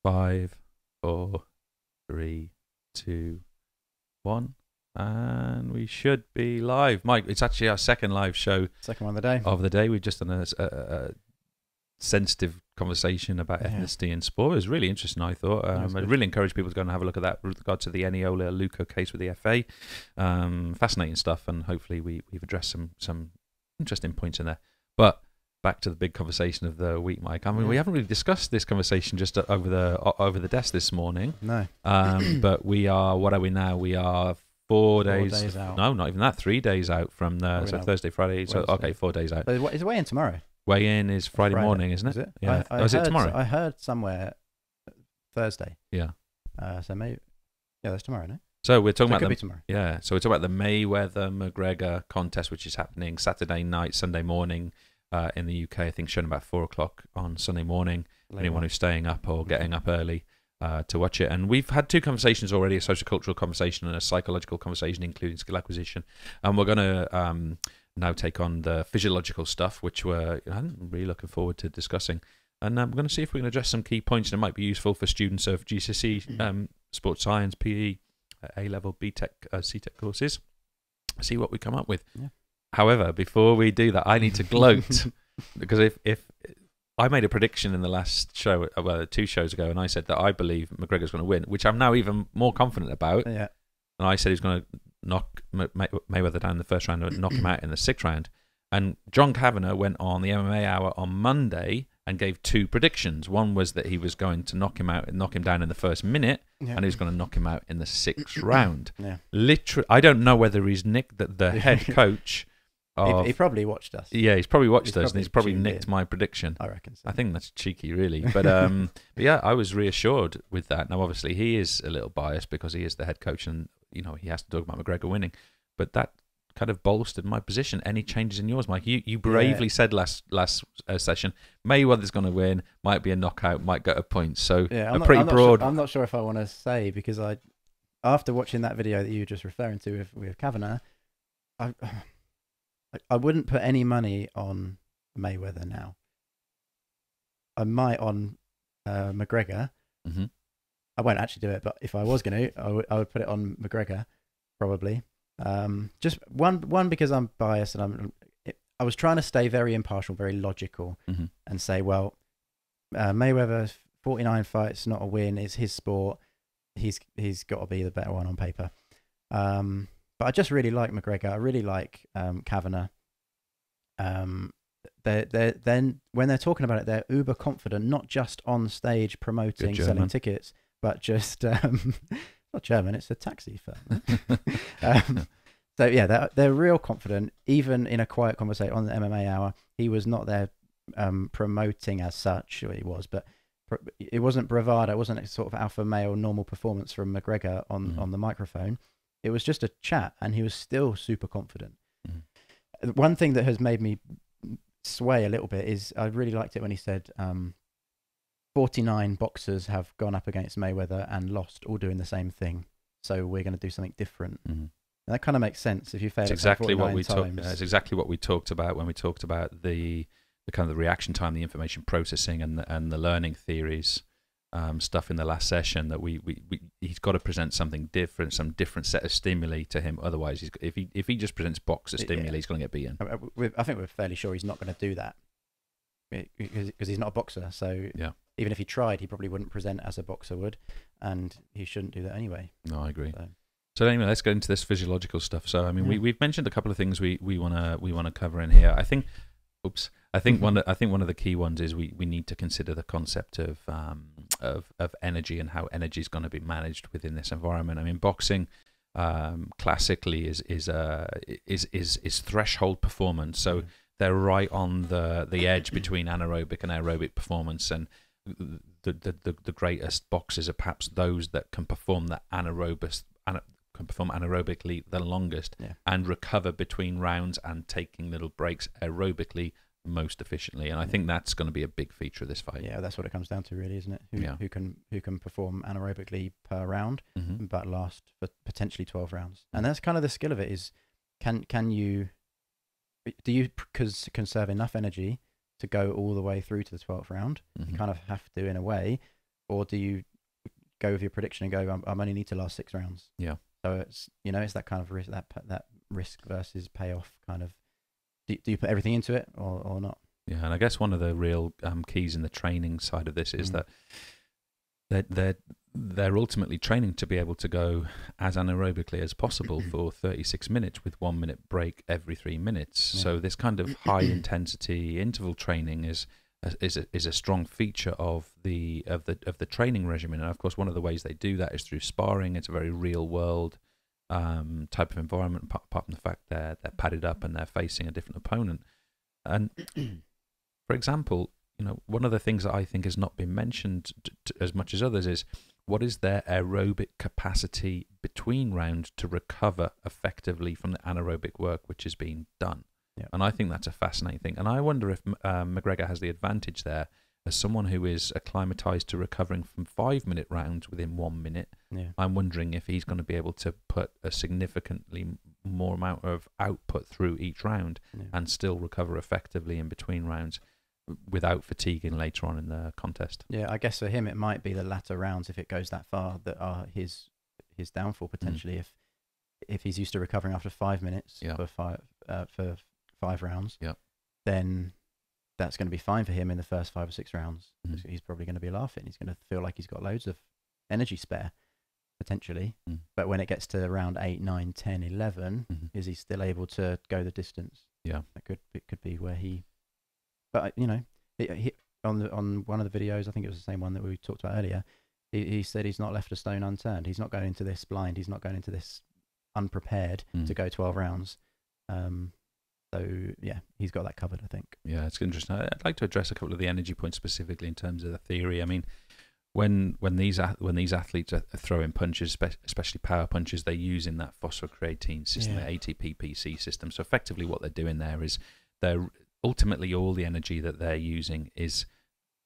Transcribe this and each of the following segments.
5, 4, 3, 2, 1. And we should be live. Mike, it's actually our second live show. Second one of the day. We've just done a sensitive conversation about ethnicity in sport. It was really interesting, I thought. I really encourage people to go and have a look at that with regard to the Eniola Luco case with the FA. Fascinating stuff, and hopefully we've addressed some interesting points in there. But back to the big conversation of the week, Mike. I mean, we haven't really discussed this conversation just over the desk this morning. No. But we are, what are we now? We are 4 days out. No, not even that. 3 days out from Thursday, Friday. So, okay, 4 days out. But it's weigh-in tomorrow. Weigh-in is Friday morning, isn't it? Is it? Yeah. Is it tomorrow? I heard somewhere Thursday. Yeah. So maybe, that's tomorrow, no? So we're talking about tomorrow. Yeah. So we're talking about the Mayweather McGregor contest, which is happening Saturday night, Sunday morning in the UK. I think showing about 4 o'clock on Sunday morning. Anyone who's staying up or getting up early to watch it. And we've had 2 conversations already: a sociocultural conversation and a psychological conversation, including skill acquisition. And we're going to now take on the physiological stuff, which I'm really looking forward to discussing. And we're going to see if we can address some key points that might be useful for students of GCSE, sports science, PE, A-level, BTEC, CTEC courses. See what we come up with. Yeah. However, before we do that, I need to gloat because if I made a prediction in the last show, 2 shows ago, and I said that I believe McGregor's going to win, which I'm now even more confident about. Yeah. And I said he's going to knock Mayweather down in the first round and knock him out in the 6th round. And John Kavanagh went on the MMA Hour on Monday and gave 2 predictions. One was that he was going to knock him down in the first minute, and he was going to knock him out in the 6th round. Yeah. Literally, I don't know whether he's nicked the head coach. He probably watched us. Yeah, he's probably watched us, and he's probably nicked my prediction. I reckon so. I think that's cheeky, really. But yeah, I was reassured with that. Now, obviously, he is a little biased because he is the head coach, and he has to talk about McGregor winning. But that kind of bolstered my position. Any changes in yours, Mike? You bravely said last session Mayweather's going to win, might be a knockout, might get a point. So I'm not sure if I want to say, because after watching that video that you were just referring to with Kavanagh, I wouldn't put any money on Mayweather now. I might on McGregor. Mm-hmm. I won't actually do it, but if I was going to, I would put it on McGregor, probably. Just one because I'm biased, and I was trying to stay very impartial, very logical, and say, well, Mayweather's 49 fights, not a win. It's his sport. He's got to be the better one on paper. But I just really like McGregor. I really like Kavanagh. Then when they're talking about it, they're uber confident, not just on stage promoting, selling tickets, but just not German. It's a taxi firm. So yeah, they're real confident. Even in a quiet conversation on the MMA Hour, he was not there promoting as such. He was, but it wasn't bravado. It wasn't a sort of alpha male normal performance from McGregor on the microphone. It was just a chat, and he was still super confident. One thing that has made me sway a little bit is I really liked it when he said 49 boxers have gone up against Mayweather and lost, all doing the same thing. So we're going to do something different. And that kind of makes sense if you fail. It's exactly what we talked. It's exactly what we talked about when we talked about the kind of the reaction time, the information processing, and the learning theories. Stuff in the last session that he's got to present something different, some different set of stimuli to him. Otherwise, if he just presents box of stimuli, he's going to get beaten. I think we're fairly sure he's not going to do that because he's not a boxer. So even if he tried, he probably wouldn't present as a boxer would, and he shouldn't do that anyway. No, I agree. So anyway, let's get into this physiological stuff. So I mean, we've mentioned a couple of things we want to cover in here. I think one of the key ones is we need to consider the concept of energy and how energy is going to be managed within this environment. I mean, boxing classically is threshold performance. So they're right on the edge between anaerobic and aerobic performance, and the greatest boxers are perhaps those that can perform anaerobically the longest and recover between rounds and taking little breaks aerobically most efficiently. And I think that's going to be a big feature of this fight. Yeah, that's what it comes down to, really, isn't it? Who can perform anaerobically per round, but last for potentially 12 rounds. And that's kind of the skill of it. Is do you conserve enough energy to go all the way through to the 12th round? You kind of have to, in a way. or do you go with your prediction and go, I'm only need to last 6 rounds? Yeah. So it's, it's that kind of risk, that risk versus payoff kind of. Do you put everything into it or not? Yeah, and I guess one of the real keys in the training side of this is that they're ultimately training to be able to go as anaerobically as possible for 36 minutes with 1 minute break every 3 minutes. Yeah. So this kind of high intensity interval training is a strong feature of the training regimen. And of course, one of the ways they do that is through sparring. It's a very real world type of environment, apart from the fact they're padded up and they're facing a different opponent. And for example, one of the things that I think has not been mentioned as much as others is what is their aerobic capacity between rounds to recover effectively from the anaerobic work which is being done. Yeah. And I think that's a fascinating thing. And I wonder if McGregor has the advantage there as someone who is acclimatized to recovering from 5-minute rounds within 1 minute. Yeah. I'm wondering if he's going to be able to put a significantly more amount of output through each round and still recover effectively in between rounds without fatiguing later on in the contest. Yeah, I guess for him it might be the latter rounds, if it goes that far, that are his downfall potentially. If he's used to recovering after 5 minutes for 5 rounds, then that's going to be fine for him in the first 5 or 6 rounds. He's probably going to be laughing. He's going to feel like he's got loads of energy spare potentially. But when it gets to round 8, 9, 10, 11, is he still able to go the distance? Yeah, it could be where he. But he, on one of the videos, I think it was the same one that we talked about earlier. He said he's not left a stone unturned. He's not going into this blind. He's not going into this unprepared to go 12 rounds. So yeah, he's got that covered, I think. Yeah, it's interesting. I'd like to address a couple of the energy points specifically in terms of the theory. I mean, when these athletes are throwing punches, especially power punches, they're using that phosphocreatine system, the ATP-PC system. So effectively, what they're doing there is they're ultimately all the energy that they're using is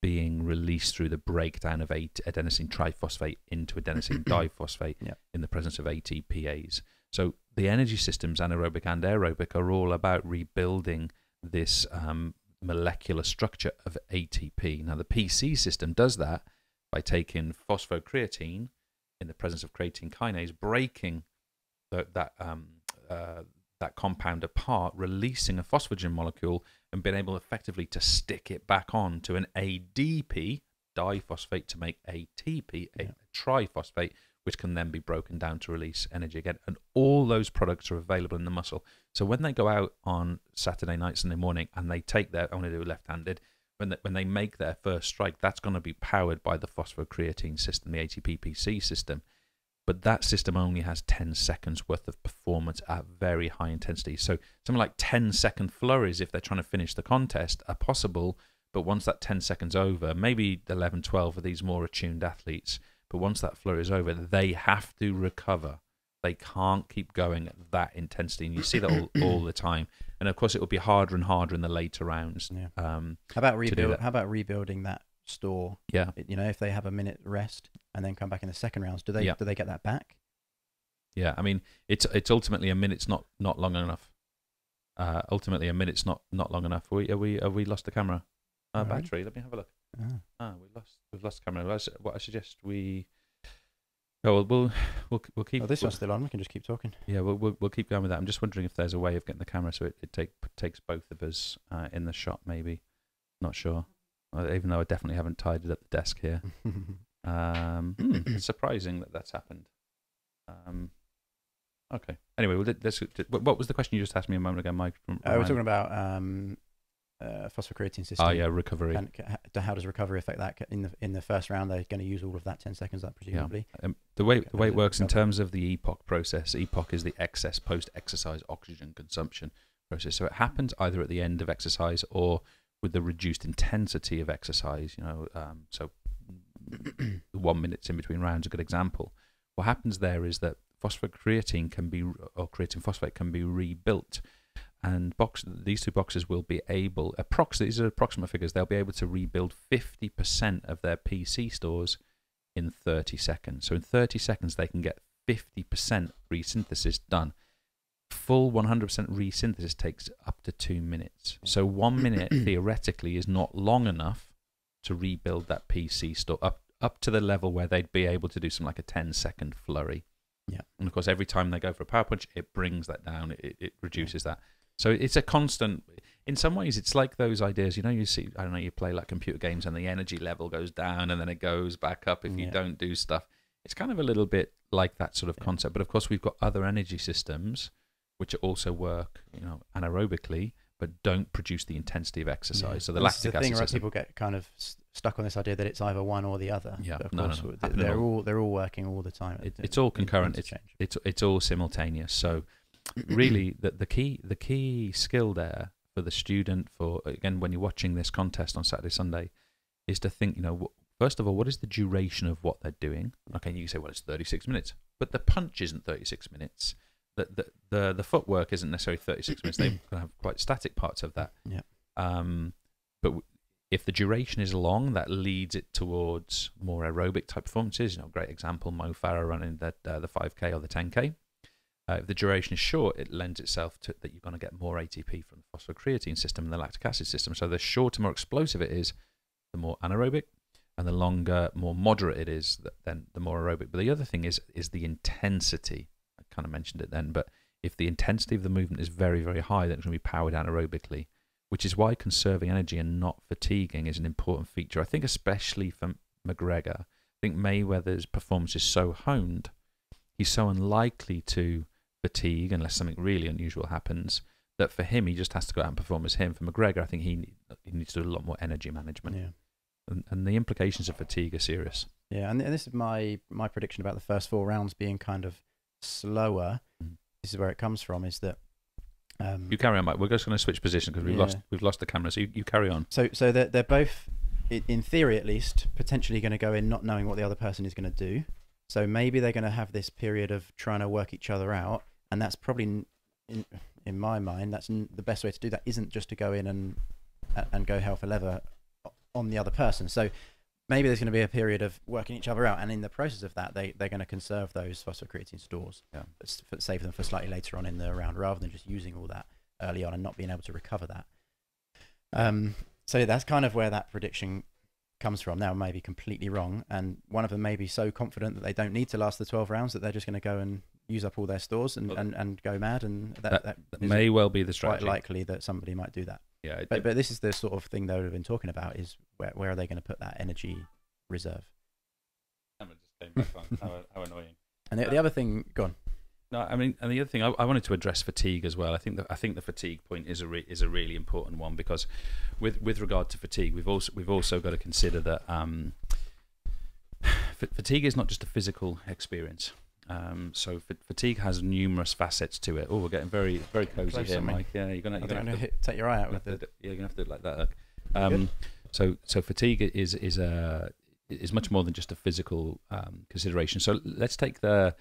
being released through the breakdown of adenosine triphosphate into adenosine diphosphate in the presence of ATPase. So the energy systems, anaerobic and aerobic, are all about rebuilding this molecular structure of ATP. Now, the PC system does that by taking phosphocreatine in the presence of creatine kinase, breaking that compound apart, releasing a phosphogen molecule, and being able effectively to stick it back on to an ADP, diphosphate, to make ATP, a triphosphate, which can then be broken down to release energy again. And all those products are available in the muscle. So when they go out on Saturday night, Sunday morning, and they take their, I want to do left-handed, when they make their first strike, that's going to be powered by the phosphocreatine system, the ATP-PC system. But that system only has 10 seconds worth of performance at very high intensity. So something like 10-second flurries, if they're trying to finish the contest, are possible. But once that 10 seconds over, maybe 11, 12 of these more attuned athletes, but once that flurry is over, they have to recover. They can't keep going at that intensity. And you see that all the time. And of course, it will be harder and harder in the later rounds. Yeah. How about rebuilding that store? Yeah. If they have a minute rest and then come back in the second rounds, do they get that back? Yeah, I mean, it's ultimately a minute's not long enough. Ultimately, a minute's not long enough. Have we lost the camera? Battery. Let me have a look. We've lost the camera. What I suggest we. Oh, we'll keep. Oh, this one's still on. We can just keep talking. Yeah, we'll keep going with that. I'm just wondering if there's a way of getting the camera so it takes both of us in the shot. Maybe, not sure. Even though I definitely haven't tidied up the desk here. It's surprising that that's happened. Okay. Anyway, what was the question you just asked me a moment ago, Mike? We're talking about phosphocreatine system. Oh yeah, recovery. How does recovery affect that? In the first round, they're going to use all of that 10 seconds up, presumably. Yeah. The way it works in terms of the EPOC process, EPOC is the excess post-exercise oxygen consumption process. So it happens either at the end of exercise or with the reduced intensity of exercise. So 1 minute in between rounds, a good example. What happens there is that phosphocreatine creatine phosphate can be rebuilt. And these two boxes will be able, these are approximate figures, they'll be able to rebuild 50% of their PC stores in 30 seconds. So in 30 seconds, they can get 50% resynthesis done. Full 100% resynthesis takes up to 2 minutes. So 1 minute, theoretically, is not long enough to rebuild that PC store, up up to the level where they'd be able to do something like a 10-second flurry. Yeah. And of course, every time they go for a power punch, it brings that down. It reduces that. So it's a constant. In some ways, it's like those ideas. You see, I don't know, you play like computer games, and the energy level goes down, and then it goes back up if you don't do stuff. It's kind of a little bit like that sort of concept. But of course, we've got other energy systems which also work, anaerobically, but don't produce the intensity of exercise. Yeah. So the lactic acid system. Right? People get kind of stuck on this idea that it's either one or the other. Yeah, but of course, they're all working all the time. It's all concurrent. It's all simultaneous. So really, the key skill there for the student, again, when you're watching this contest on Saturday, Sunday, is to think, first of all, what is the duration of what they're doing? Okay, you can say, well, it's 36 minutes, but the punch isn't 36 minutes. The footwork isn't necessarily 36 minutes. They're going to have quite static parts of that. Yeah. But if the duration is long, that leads it towards more aerobic type performances. Great example, Mo Farah running the 5K or the 10K. If the duration is short, it lends itself to that you're going to get more ATP from the phosphocreatine system and the lactic acid system. So the shorter, more explosive it is, the more anaerobic, and the longer, more moderate it is, then the more aerobic. But the other thing is the intensity. I kind of mentioned it then, but if the intensity of the movement is very, very high, then it's going to be powered anaerobically, which is why conserving energy and not fatiguing is an important feature. I think especially for McGregor. I think Mayweather's performance is so honed, he's so unlikely to fatigue unless something really unusual happens, that for him, he just has to go out and perform as him. For McGregor, I think he needs to do a lot more energy management. Yeah. And the implications of fatigue are serious. Yeah, and this is my prediction about the first 4 rounds being kind of slower. This is where it comes from, is that you carry on, Mike. We're just going to switch position because we've lost the camera. So you carry on. So they're both, in theory at least, potentially going to go in not knowing what the other person is going to do. So maybe they're going to have this period of trying to work each other out, and that's probably, in my mind, that's the best way to do that. Isn't just to go in and go hell for leather on the other person. So maybe there's going to be a period of working each other out, and in the process of that, they're going to conserve those phosphocreatine stores, save them for slightly later on in the round, rather than just using all that early on and not being able to recover that. So that's kind of where that prediction comes from. Now, may be completely wrong, and one of them may be so confident that they don't need to last the 12 rounds that they're just going to go and use up all their stores and go mad, and that may well be the strategy. Quite likely that somebody might do that. Yeah, but this is the sort of thing that we've been talking about, is where are they going to put that energy reserve? Just came back on. How annoying. And the other thing, go on. No, I mean, and the other thing, I wanted to address fatigue as well. I think the fatigue point is a really important one, because with regard to fatigue, we've also got to consider that fatigue is not just a physical experience. So fatigue has numerous facets to it. Oh, we're getting very, very cozy here, Mike. Yeah, you're gonna take your eye out with it. You're gonna have to do it like that. So fatigue is much more than just a physical consideration. So let's take the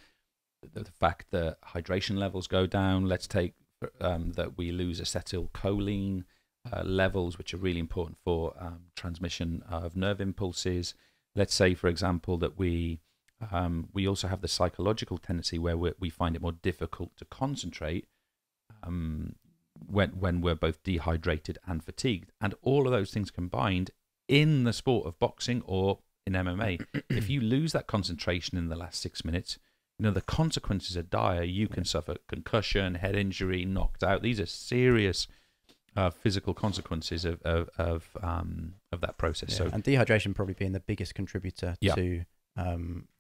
fact that hydration levels go down. Let's take that we lose acetylcholine levels, which are really important for transmission of nerve impulses. Let's say, for example, that we also have the psychological tendency where we find it more difficult to concentrate when we're both dehydrated and fatigued. And all of those things combined in the sport of boxing or in MMA, if you lose that concentration in the last 6 minutes, the consequences are dire. You can suffer concussion, head injury, knocked out. These are serious physical consequences of that process. Yeah. So, and dehydration probably being the biggest contributor to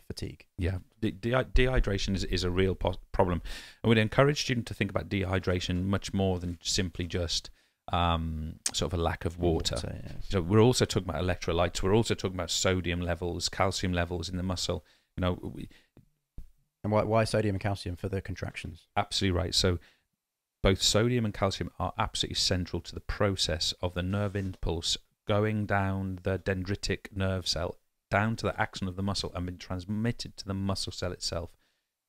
fatigue. Yeah, dehydration is a real problem. I would encourage students to think about dehydration much more than simply just sort of a lack of water. Yes. So we're also talking about electrolytes. We're also talking about sodium levels, calcium levels in the muscle. And why sodium and calcium for the contractions? Absolutely right. So both sodium and calcium are absolutely central to the process of the nerve impulse going down the dendritic nerve cell down to the axon of the muscle and being transmitted to the muscle cell itself.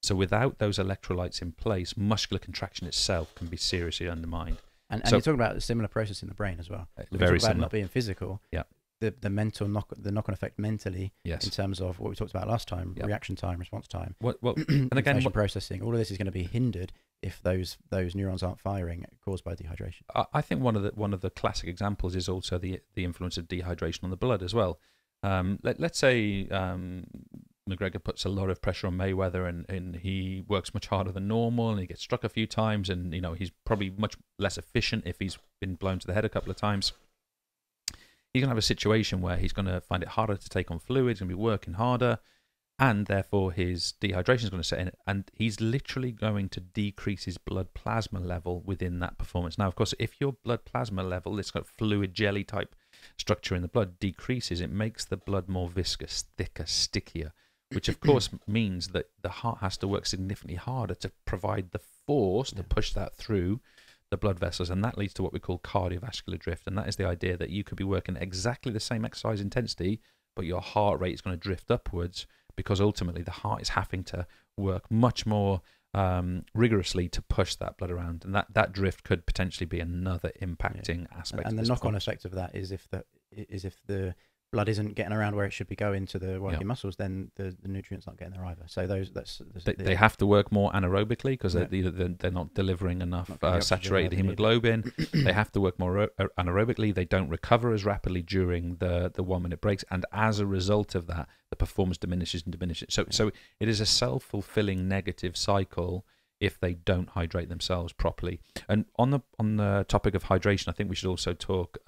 So without those electrolytes in place, muscular contraction itself can be seriously undermined. And you're talking about a similar process in the brain as well. Very similar. Not being physical. Yeah. The mental knock-on effect mentally, yes, in terms of what we talked about last time, reaction time, response time, and again, processing, all of this is going to be hindered if those neurons aren't firing, caused by dehydration. I think one of the classic examples is also the influence of dehydration on the blood as well. Let's say McGregor puts a lot of pressure on Mayweather, and he works much harder than normal, and he gets struck a few times, and he's probably much less efficient if he's been blown to the head a couple of times. He's going to have a situation where he's going to find it harder to take on fluid, he's going to be working harder, and therefore his dehydration is going to set in, and he's literally going to decrease his blood plasma level within that performance. Now, of course, if your blood plasma level, this kind of fluid jelly type structure in the blood, decreases, it makes the blood more viscous, thicker, stickier, which of course means that the heart has to work significantly harder to provide the force to push that through the blood vessels, and that leads to what we call cardiovascular drift. And that is the idea that you could be working exactly the same exercise intensity, but your heart rate is going to drift upwards, because ultimately the heart is having to work much more rigorously to push that blood around, and that drift could potentially be another impacting aspect. And the knock-on effect of that is if the blood isn't getting around where it should be going to the working muscles, then the nutrients aren't getting there either. So they have to work more anaerobically, because they're not delivering enough saturated hemoglobin. They have to work more anaerobically. They don't recover as rapidly during the 1 minute breaks, and as a result of that, the performance diminishes and diminishes. So it is a self-fulfilling negative cycle if they don't hydrate themselves properly. And on the topic of hydration, I think we should also talk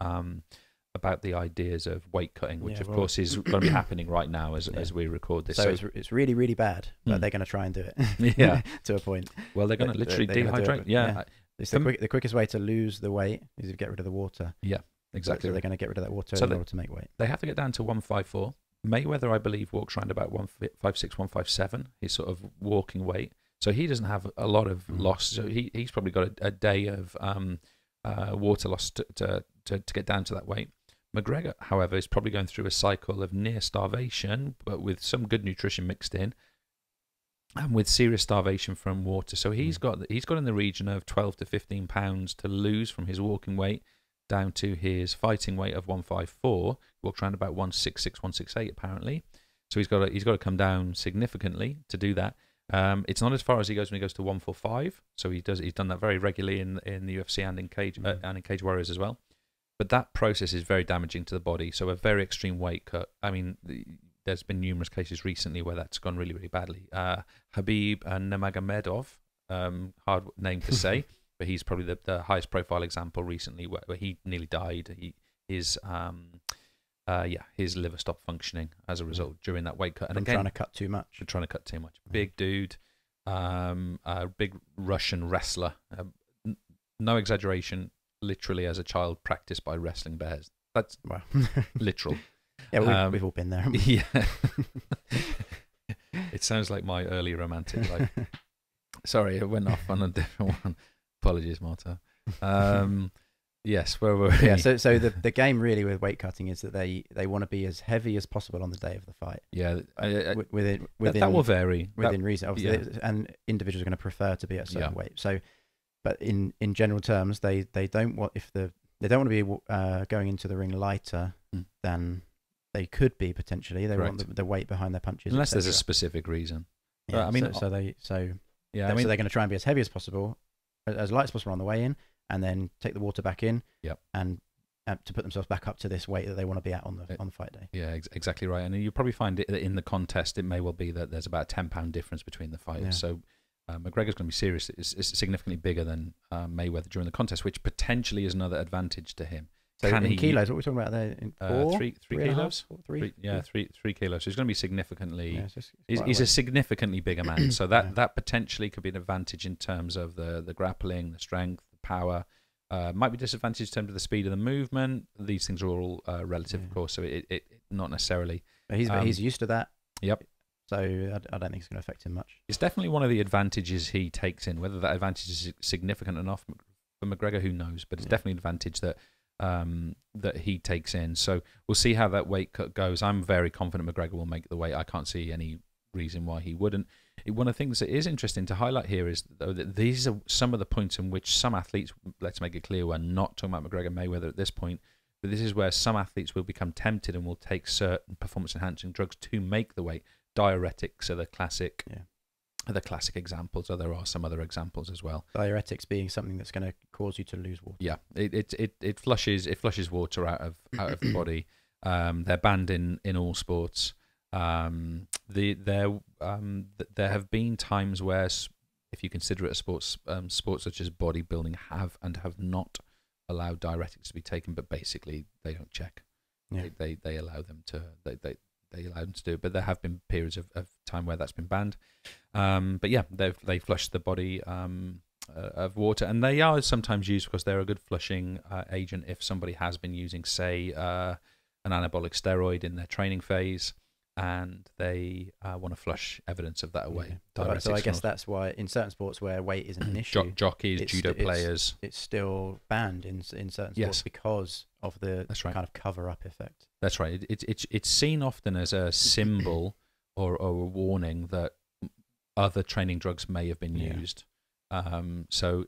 about the ideas of weight cutting, which of course is going to be happening right now as we record this. So it's really, really bad, but they're going to try and do it to a point. Well, they're going to literally dehydrate. It's the quickest way to lose the weight is to get rid of the water. Yeah, exactly. So they're going to get rid of that water in order to make weight. They have to get down to 154. Mayweather, I believe, walks around about 156, 157, his sort of walking weight. So he doesn't have a lot of loss. So he's probably got a day of water loss to get down to that weight. McGregor, however, is probably going through a cycle of near starvation, but with some good nutrition mixed in, and with serious starvation from water. So he's got in the region of 12 to 15 pounds to lose from his walking weight down to his fighting weight of 154. He walks around about 166, 168 apparently. So he's got to come down significantly to do that. It's not as far as he goes when he goes to 145. So he's done that very regularly in the UFC and in Cage Warriors as well. But that process is very damaging to the body. So a very extreme weight cut. I mean, there's been numerous cases recently where that's gone really, really badly. Habib Nurmagomedov, hard name to say, but he's probably the highest profile example recently where he nearly died. His liver stopped functioning as a result during that weight cut. And again, trying to cut too much. Big dude, big Russian wrestler. No exaggeration. Literally, as a child, practiced by wrestling bears. That's literal. Yeah, we've all been there. Yeah. It sounds like my early romantic life. Sorry, it went off on a different one. Apologies, Marta. Yes, where were we? Yeah, so the game really with weight cutting is that they want to be as heavy as possible on the day of the fight. Yeah, within that will vary within reason. Obviously, and individuals are going to prefer to be at a certain weight. So. But in general terms, they don't want they don't want to be going into the ring lighter than they could be potentially. They want the weight behind their punches, unless there's a specific reason. Yeah, I mean, so they're going to try and be as heavy as possible, as light as possible on the way in, and then take the water back in, and to put themselves back up to this weight that they want to be at on the fight day. Yeah, exactly right. And you probably find it in the contest. It may well be that there's about a £10 difference between the fighters. Yeah. So. McGregor's going to be serious. It's significantly bigger than Mayweather during the contest, which potentially is another advantage to him. So in kilos, what are we talking about there? In 3 kilos? 3 kilos. So he's going to be significantly... Yeah, he's a significantly bigger man. So that potentially could be an advantage in terms of the grappling, the strength, the power. Might be disadvantage in terms of the speed of the movement. These things are all relative, of course, so it not necessarily... But he's used to that. Yep. So I don't think it's going to affect him much. It's definitely one of the advantages he takes in. Whether that advantage is significant enough for McGregor, who knows? But it's definitely an advantage that he takes in. So we'll see how that weight cut goes. I'm very confident McGregor will make the weight. I can't see any reason why he wouldn't. One of the things that is interesting to highlight here is that these are some of the points in which some athletes, let's make it clear, we're not talking about McGregor Mayweather at this point, but this is where some athletes will become tempted and will take certain performance-enhancing drugs to make the weight. Diuretics are the classic examples, so there are some other examples as well. Diuretics being something that's going to cause you to lose water. Yeah, it flushes water out of the body. They're banned in all sports. There have been times where, if you consider it a sports such as bodybuilding, have not allowed diuretics to be taken, but basically they don't check. Yeah. They allow them to they allow them to do it, but there have been periods of time where that's been banned. But yeah, they flush the body of water, and they are sometimes used because they're a good flushing agent if somebody has been using, say, an anabolic steroid in their training phase, and they want to flush evidence of that away. Yeah. So I guess that's why in certain sports where weight isn't an issue, jockeys, judo players, it's still banned in certain sports because of the kind of cover-up effect. That's right. It's seen often as a symbol or a warning that other training drugs may have been used. So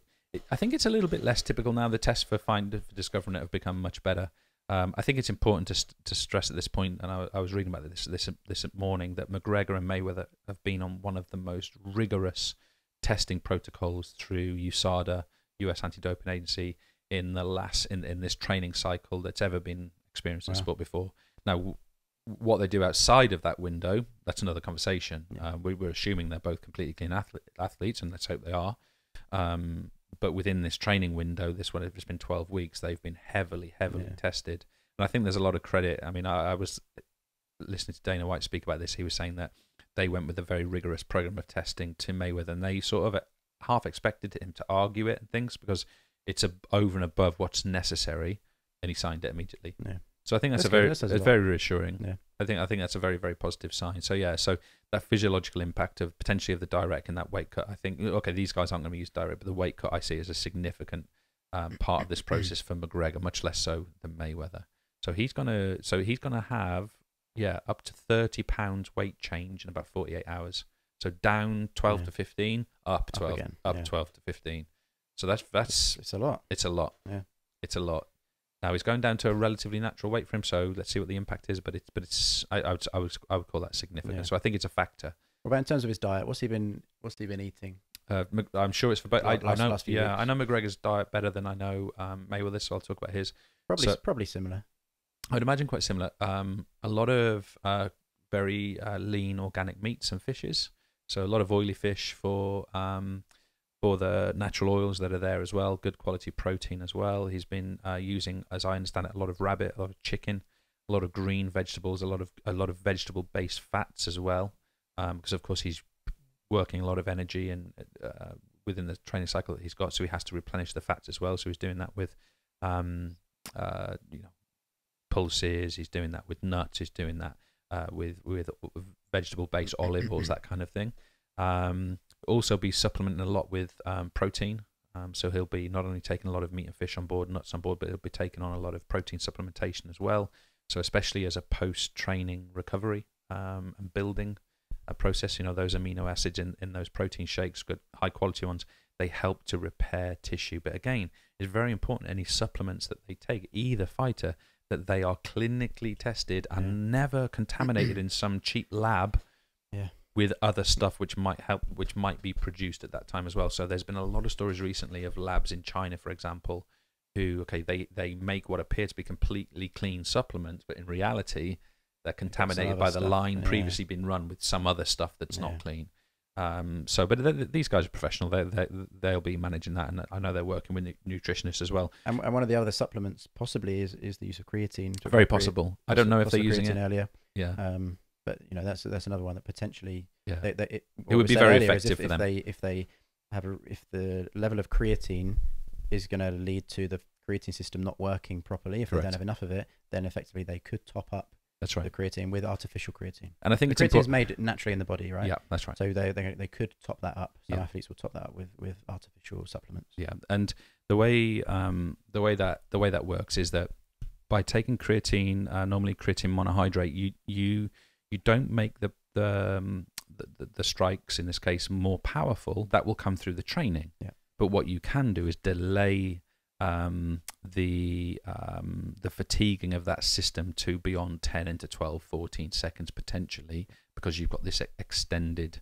I think it's a little bit less typical now. The tests for discovering it have become much better. I think it's important to stress at this point, and I was reading about this morning, that McGregor and Mayweather have been on one of the most rigorous testing protocols through USADA, US Anti-Doping Agency, in this training cycle that's ever been experienced in sport before. Now, what they do outside of that window, that's another conversation. Yeah. We're assuming they're both completely clean athletes, and let's hope they are. But within this training window, this one, it's been 12 weeks, they've been heavily tested. And I think there's a lot of credit. I mean, I was listening to Dana White speak about this. He was saying that they went with a very rigorous program of testing to Mayweather, and they sort of half expected him to argue it and things because it's over and above what's necessary, and he signed it immediately. Yeah. So I think that's very reassuring. Yeah. I think that's a very, very positive sign. So yeah, so that physiological impact of potentially of the direct and that weight cut, I think, okay, these guys aren't going to use direct, but the weight cut I see as a significant part of this process for McGregor, much less so than Mayweather. So he's gonna have up to 30 pounds weight change in about 48 hours. So down 12 to 15, up 12, up 12 to 15. So that's it's a lot. It's a lot. Yeah, it's a lot. Now he's going down to a relatively natural weight for him, so let's see what the impact is. But I would call that significant. Yeah. So I think it's a factor. What about in terms of his diet? What's he been eating? I'm sure it's for both. I know McGregor's diet better than I know Mayweather, so I'll talk about his. Probably similar. I'd imagine quite similar. A lot of very lean organic meats and fishes. So a lot of oily fish for the natural oils that are there as well. Good quality protein as well. He's been using, as I understand it, a lot of rabbit, a lot of chicken, a lot of green vegetables, a lot of vegetable-based fats as well. Because of course he's working a lot of energy and within the training cycle that he's got, so he has to replenish the fats as well. So he's doing that with pulses. He's doing that with nuts. He's doing that with vegetable-based olive oils, that kind of thing. Also be supplementing a lot with protein. So he'll be not only taking a lot of meat and fish on board, nuts on board, but he'll be taking on a lot of protein supplementation as well. So especially as a post-training recovery and building process, those amino acids in those protein shakes, good high-quality ones, they help to repair tissue. But again, it's very important, any supplements that they take, either fighter, that they are clinically tested and never contaminated in some cheap lab with other stuff which might be produced at that time as well. So there's been a lot of stories recently of labs in China, for example, who they make what appear to be completely clean supplements, but in reality they're contaminated by the line previously been run with some other stuff that's not clean. But these guys are professional. They'll be managing that, and I know they're working with nutritionists as well. And one of the other supplements possibly is the use of creatine. Very possible. I don't know if they're using it earlier. Yeah. But that's another one that potentially it would be very effective for them if the level of creatine is going to lead to the creatine system not working properly. If they don't have enough of it, then effectively they could top up. That's right. The creatine with artificial creatine. And I think the creatine is made naturally in the body, right? Yeah, that's right. So they could top that up. Some athletes will top that up with artificial supplements. Yeah, and the way that works is that by taking creatine, normally creatine monohydrate, you don't make the strikes in this case more powerful. That will come through the training. Yeah. But what you can do is delay the fatiguing of that system to beyond 10 into 12, 14 seconds potentially, because you've got this extended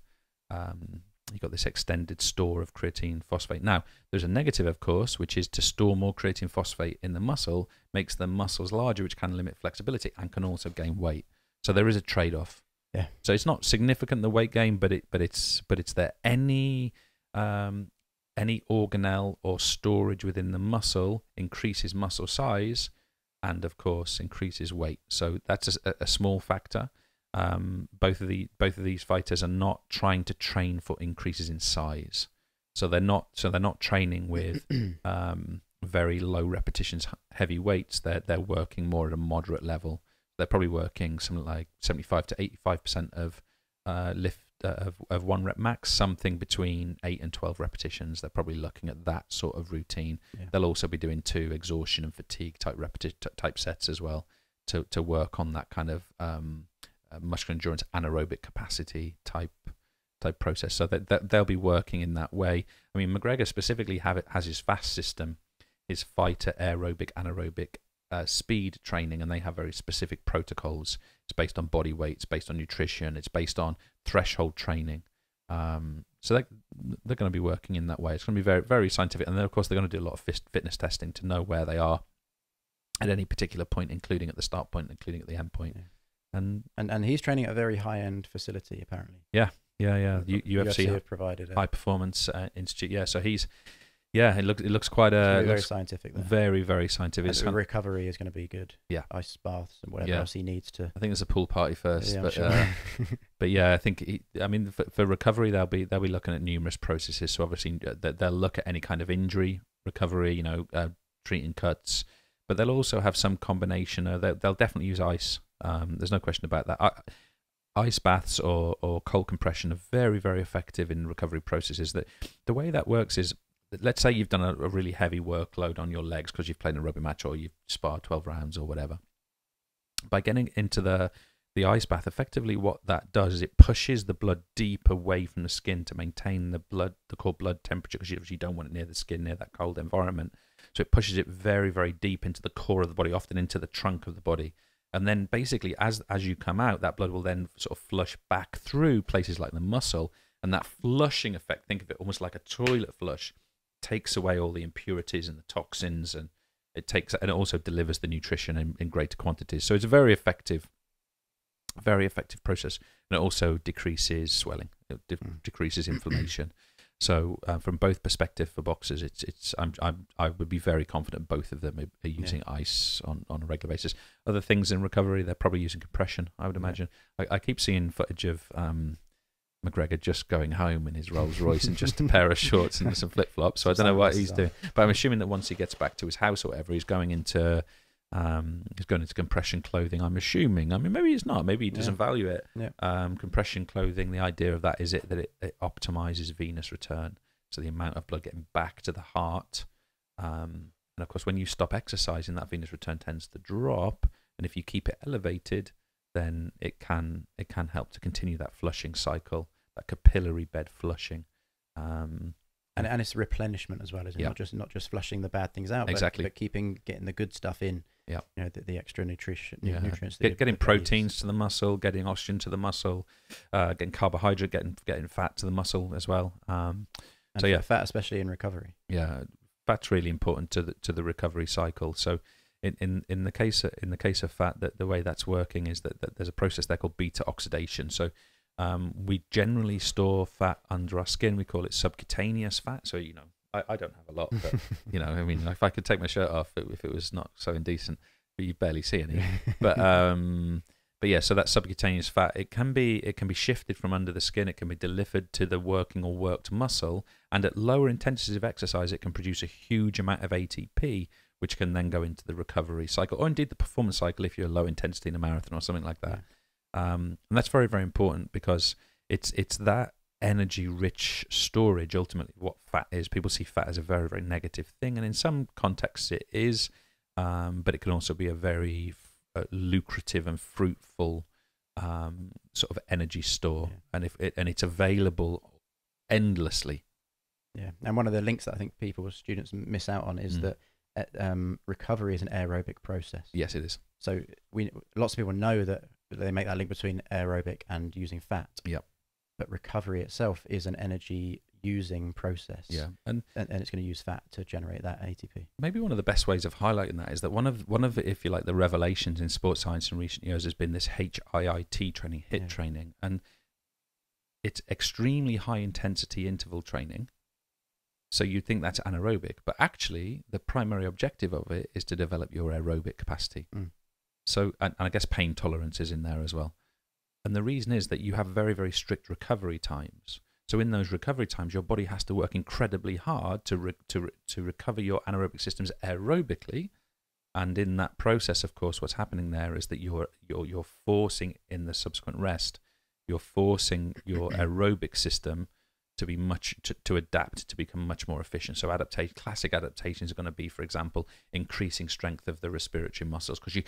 you've got this extended store of creatine phosphate. Now, there's a negative, of course, which is to store more creatine phosphate in the muscle makes the muscles larger, which can limit flexibility and can also gain weight. So there is a trade-off. Yeah. So it's not significant, the weight gain, but it's there. Any organelle or storage within the muscle increases muscle size, and of course increases weight. So that's a small factor. Both of these fighters are not trying to train for increases in size. So they're not training with very low repetitions, heavy weights. They're working more at a moderate level. They're probably working something like 75 to 85% of lift of 1 rep max, something between 8 and 12 repetitions. They're probably looking at that sort of routine. Yeah. They'll also be doing 2 exhaustion and fatigue type sets as well to work on that kind of muscular endurance anaerobic capacity type process. So that they'll be working in that way. I mean, McGregor specifically has his FAST system, his fighter aerobic anaerobic speed training, and they have very specific protocols. It's based on body weight, it's based on nutrition, it's based on threshold training. So they're going to be working in that way. It's going to be very, very scientific, and then of course they're going to do a lot of fitness testing to know where they are at any particular point, including at the start point, including at the end point. Yeah. And he's training at a very high end facility apparently. Yeah. UFC have provided High Performance Institute. Yeah, so he's. Yeah, it looks quite very scientific. There. Very, very scientific. The recovery is going to be good. Yeah, ice baths and whatever else he needs to. I think there's a pool party first, yeah, but sure. but yeah, I think for recovery they'll be looking at numerous processes. So obviously they'll look at any kind of injury recovery, treating cuts, but they'll also have some combination. They'll definitely use ice. There's no question about that. Ice baths or cold compression are very, very effective in recovery processes. That the way that works is, let's say you've done a really heavy workload on your legs because you've played in a rugby match or you've sparred 12 rounds or whatever. By getting into the ice bath, effectively what that does is it pushes the blood deep away from the skin to maintain the core blood temperature, because you don't want it near the skin, near that cold environment. So it pushes it very, very deep into the core of the body, often into the trunk of the body. And then basically as you come out, that blood will then sort of flush back through places like the muscle. And that flushing effect, think of it almost like a toilet flush, takes away all the impurities and the toxins, and it also delivers the nutrition in greater quantities. So it's a very effective process, and it also decreases swelling, it decreases inflammation. So from both perspectives for boxers, I would be very confident both of them are using ice on a regular basis. Other things in recovery, they're probably using compression, I would imagine. I keep seeing footage of McGregor just going home in his Rolls Royce and just a pair of shorts and some flip flops. So I don't know what he's doing, but I'm assuming that once he gets back to his house or whatever, he's going into compression clothing. I'm assuming. I mean, maybe he's not. Maybe he doesn't value it. Yeah. Compression clothing. The idea of that is that it optimizes venous return, so the amount of blood getting back to the heart. And of course, when you stop exercising, that venous return tends to drop, and if you keep it elevated, then it can help to continue that flushing cycle, that capillary bed flushing, and it's replenishment as well, isn't it? Not just flushing the bad things out, exactly, but getting the good stuff in. Yeah, the extra nutrients. Getting proteins to the muscle, getting oxygen to the muscle, getting carbohydrate, getting fat to the muscle as well. Fat, especially in recovery. Yeah, fat's really important to the recovery cycle. So. In the case of fat, the way that's working is that there's a process there called beta oxidation. So we generally store fat under our skin. We call it subcutaneous fat. So I don't have a lot, but I mean, if I could take my shirt off, if it was not so indecent, but you barely see any. But yeah, so that subcutaneous fat, it can be shifted from under the skin. It can be delivered to the working or worked muscle, and at lower intensities of exercise, it can produce a huge amount of ATP, which can then go into the recovery cycle, or indeed the performance cycle if you're low intensity in a marathon or something like that. Yeah. And that's very, very important, because it's that energy-rich storage, ultimately, what fat is. People see fat as a very, very negative thing, and in some contexts it is, but it can also be a very lucrative and fruitful sort of energy store, and it's available endlessly. Yeah, and one of the links that I think students miss out on is that recovery is an aerobic process. Yes, it is. So lots of people know that they make that link between aerobic and using fat. Yep. but recovery itself is an energy using process. Yeah, and it's going to use fat to generate that ATP. Maybe one of the best ways of highlighting that is that one of if you like the revelations in sports science in recent years has been this HIIT training, HIIT training, and it's extremely high intensity interval training. So you'd think that's anaerobic, but actually the primary objective of it is to develop your aerobic capacity. So, and I guess pain tolerance is in there as well. And the reason is that you have very, very strict recovery times. So in those recovery times, your body has to work incredibly hard to recover your anaerobic systems aerobically. And in that process, of course, what's happening there is that you're forcing in the subsequent rest, you're forcing your aerobic system to be to adapt, to become much more efficient. So classic adaptations are going to be, for example, increasing strength of the respiratory muscles, because you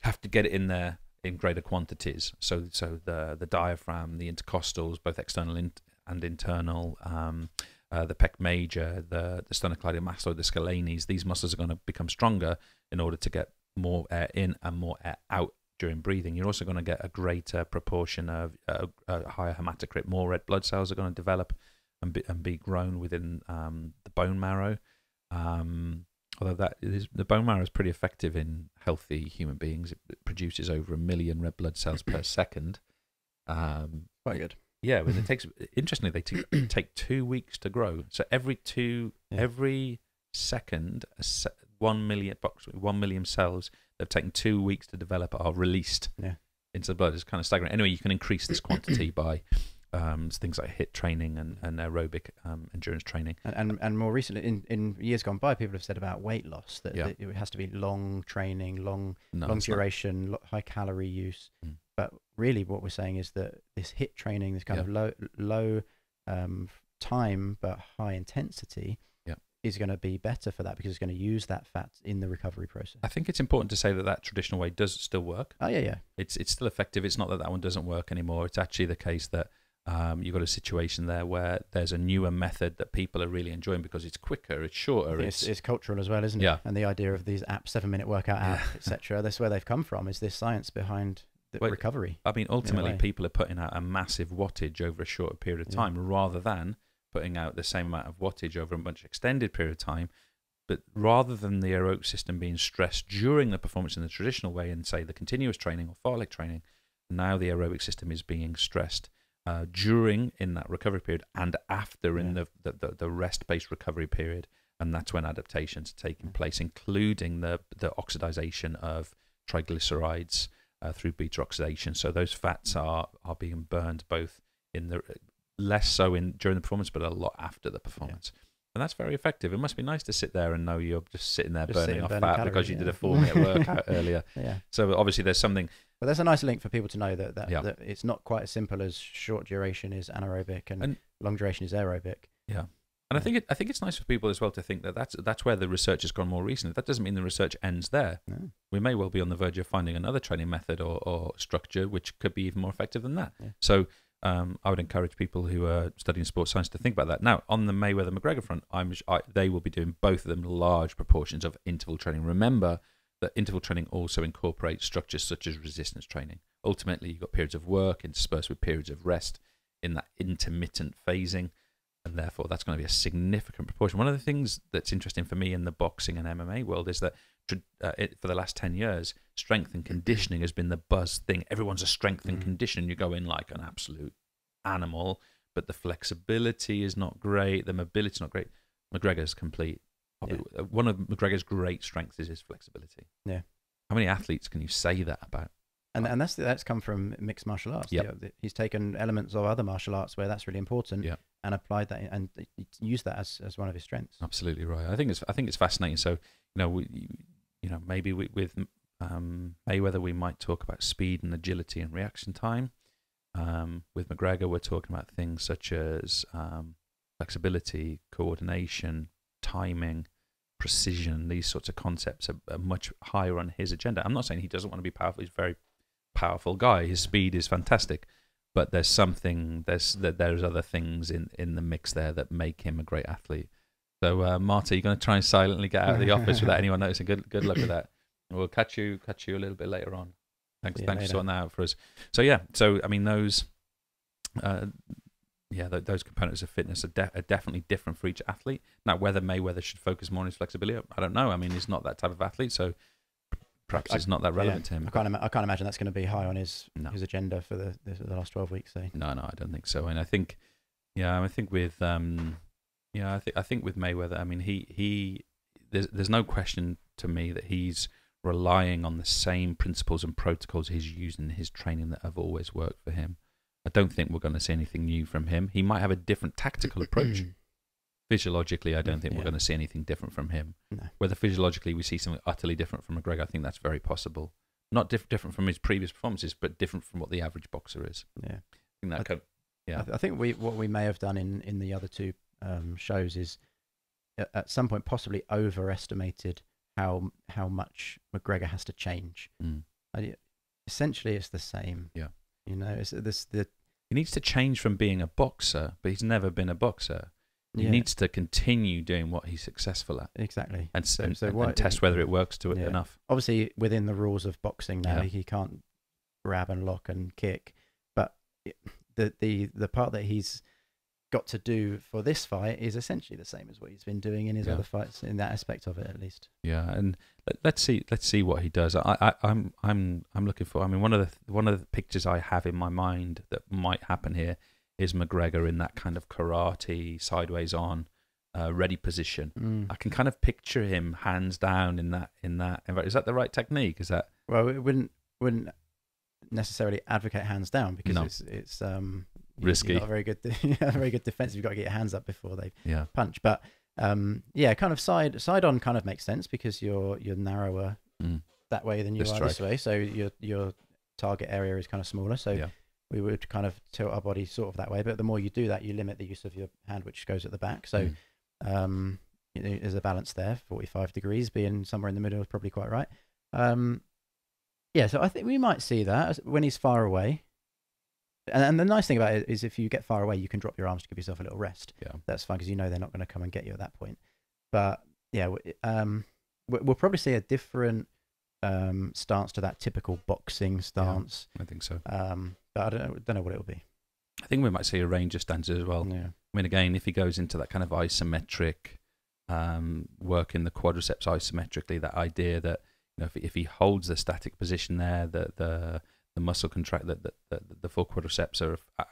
have to get it in there in greater quantities. So the diaphragm, the intercostals, both external and internal, the pec major, the sternocleidomastoid, the scalenes, these muscles are going to become stronger in order to get more air in and more air out during breathing. You're also going to get a greater proportion of a higher hematocrit. More red blood cells are going to develop and be grown within the bone marrow. Although the bone marrow is pretty effective in healthy human beings. It produces over 1 million red blood cells per second. Quite good. Yeah, but interestingly, they take 2 weeks to grow. So every second, 1 million cells that have taken 2 weeks to develop are released into the blood. It's kind of staggering. Anyway, you can increase this quantity by things like HIIT training and aerobic endurance training. And more recently, in years gone by, people have said about weight loss that it has to be long training, long duration, high calorie use. But really what we're saying is that this HIIT training, this kind of low time but high intensity, is going to be better for that, because it's going to use that fat in the recovery process. I think it's important to say that traditional way does still work. Oh, yeah. It's still effective. It's not that one doesn't work anymore. It's actually the case that you've got a situation there where there's a newer method that people are really enjoying because it's quicker, it's shorter. It's cultural as well, isn't it? Yeah. And the idea of these apps, 7-minute workout app, etc. That's where they've come from, is this science behind the recovery. I mean, ultimately, people are putting out a massive wattage over a shorter period of time rather than putting out the same amount of wattage over a much extended period of time. But rather than the aerobic system being stressed during the performance in the traditional way, and say the continuous training or fartlek training, now the aerobic system is being stressed during in that recovery period and after in the rest-based recovery period, and that's when adaptations are taking place, including the oxidization of triglycerides through beta oxidation. So those fats are being burned both in the less so during the performance, but a lot after the performance. And that's very effective. It must be nice to sit there and know you're just sitting there burning off fat calories, because you did a 4-minute workout earlier. So obviously there's something. But there's a nice link for people to know that it's not quite as simple as short duration is anaerobic and long duration is aerobic. Yeah. And I think it's nice for people as well to think that that's where the research has gone more recently. That doesn't mean the research ends there. No. We may well be on the verge of finding another training method or structure which could be even more effective than that. Yeah. So I would encourage people who are studying sports science to think about that. Now, on the Mayweather-McGregor front, they will be doing both of them large proportions of interval training. Remember that interval training also incorporates structures such as resistance training. Ultimately, you've got periods of work interspersed with periods of rest in that intermittent phasing, and therefore that's going to be a significant proportion. One of the things that's interesting for me in the boxing and MMA world is that for the last 10 years, strength and conditioning has been the buzz thing. Everyone's a strength and conditioning. You go in like an absolute animal, but the flexibility is not great. The mobility is not great. McGregor's complete. One of McGregor's great strengths is his flexibility. Yeah. How many athletes can you say that about? And that's come from mixed martial arts. Yep. He's taken elements of other martial arts where that's really important and applied that and used that as one of his strengths. Absolutely right. I think it's fascinating. So maybe with Mayweather we might talk about speed and agility and reaction time. With McGregor we're talking about things such as flexibility, coordination, timing, precision. These sorts of concepts are much higher on his agenda. I'm not saying he doesn't want to be powerful. He's a very powerful guy. His speed is fantastic, but there's other things in the mix there that make him a great athlete. So Marta, you're going to try and silently get out of the office without anyone noticing. Good luck with that. We'll catch you a little bit later on. Thanks for sorting that out for us. So I mean those Yeah, those components of fitness are definitely different for each athlete. Now, whether Mayweather should focus more on his flexibility, I don't know. I mean, he's not that type of athlete, so perhaps it's not that relevant to him. I can't imagine that's going to be high on his agenda for the last 12 weeks. So. No, I don't think so. And I think, I think with I think with Mayweather, I mean, there's no question to me that he's relying on the same principles and protocols he's used in his training that have always worked for him. I don't think we're going to see anything new from him. He might have a different tactical approach. Physiologically, I don't think we're going to see anything different from him. No. Whether physiologically we see something utterly different from McGregor, I think that's very possible. Not different from his previous performances, but different from what the average boxer is. Yeah, I think that I think what we may have done in the other two shows is at some point possibly overestimated how much McGregor has to change. Essentially, it's the same. Yeah. You know, he needs to change from being a boxer, but he's never been a boxer. He needs to continue doing what he's successful at. Exactly. And test whether it works to it enough. Obviously, within the rules of boxing now, he can't grab and lock and kick. But the part that he's got to do for this fight is essentially the same as what he's been doing in his other fights, in that aspect of it at least. Yeah, and let's see what he does. I'm looking for. I mean, one of the pictures I have in my mind that might happen here is McGregor in that kind of karate sideways on ready position. I can kind of picture him hands down in that. Is that the right technique? Is that it wouldn't necessarily advocate hands down because it's risky. Not a very good defense. You've got to get your hands up before they punch. But kind of side on kind of makes sense because you're narrower that way than you are this way. So your target area is kind of smaller. So we would kind of tilt our body sort of that way. But the more you do that, you limit the use of your hand, which goes at the back. So there's a balance there. 45 degrees being somewhere in the middle is probably quite right. So I think we might see that when he's far away. And the nice thing about it is if you get far away, you can drop your arms to give yourself a little rest. Yeah. That's fine because you know they're not going to come and get you at that point. But we'll probably see a different stance to that typical boxing stance. I think so. But I don't know what it will be. I think we might see a range of stances as well. Yeah. I mean, again, if he goes into that kind of isometric, working the quadriceps isometrically, that idea that if he holds the static position there, the muscle contract, the full quadriceps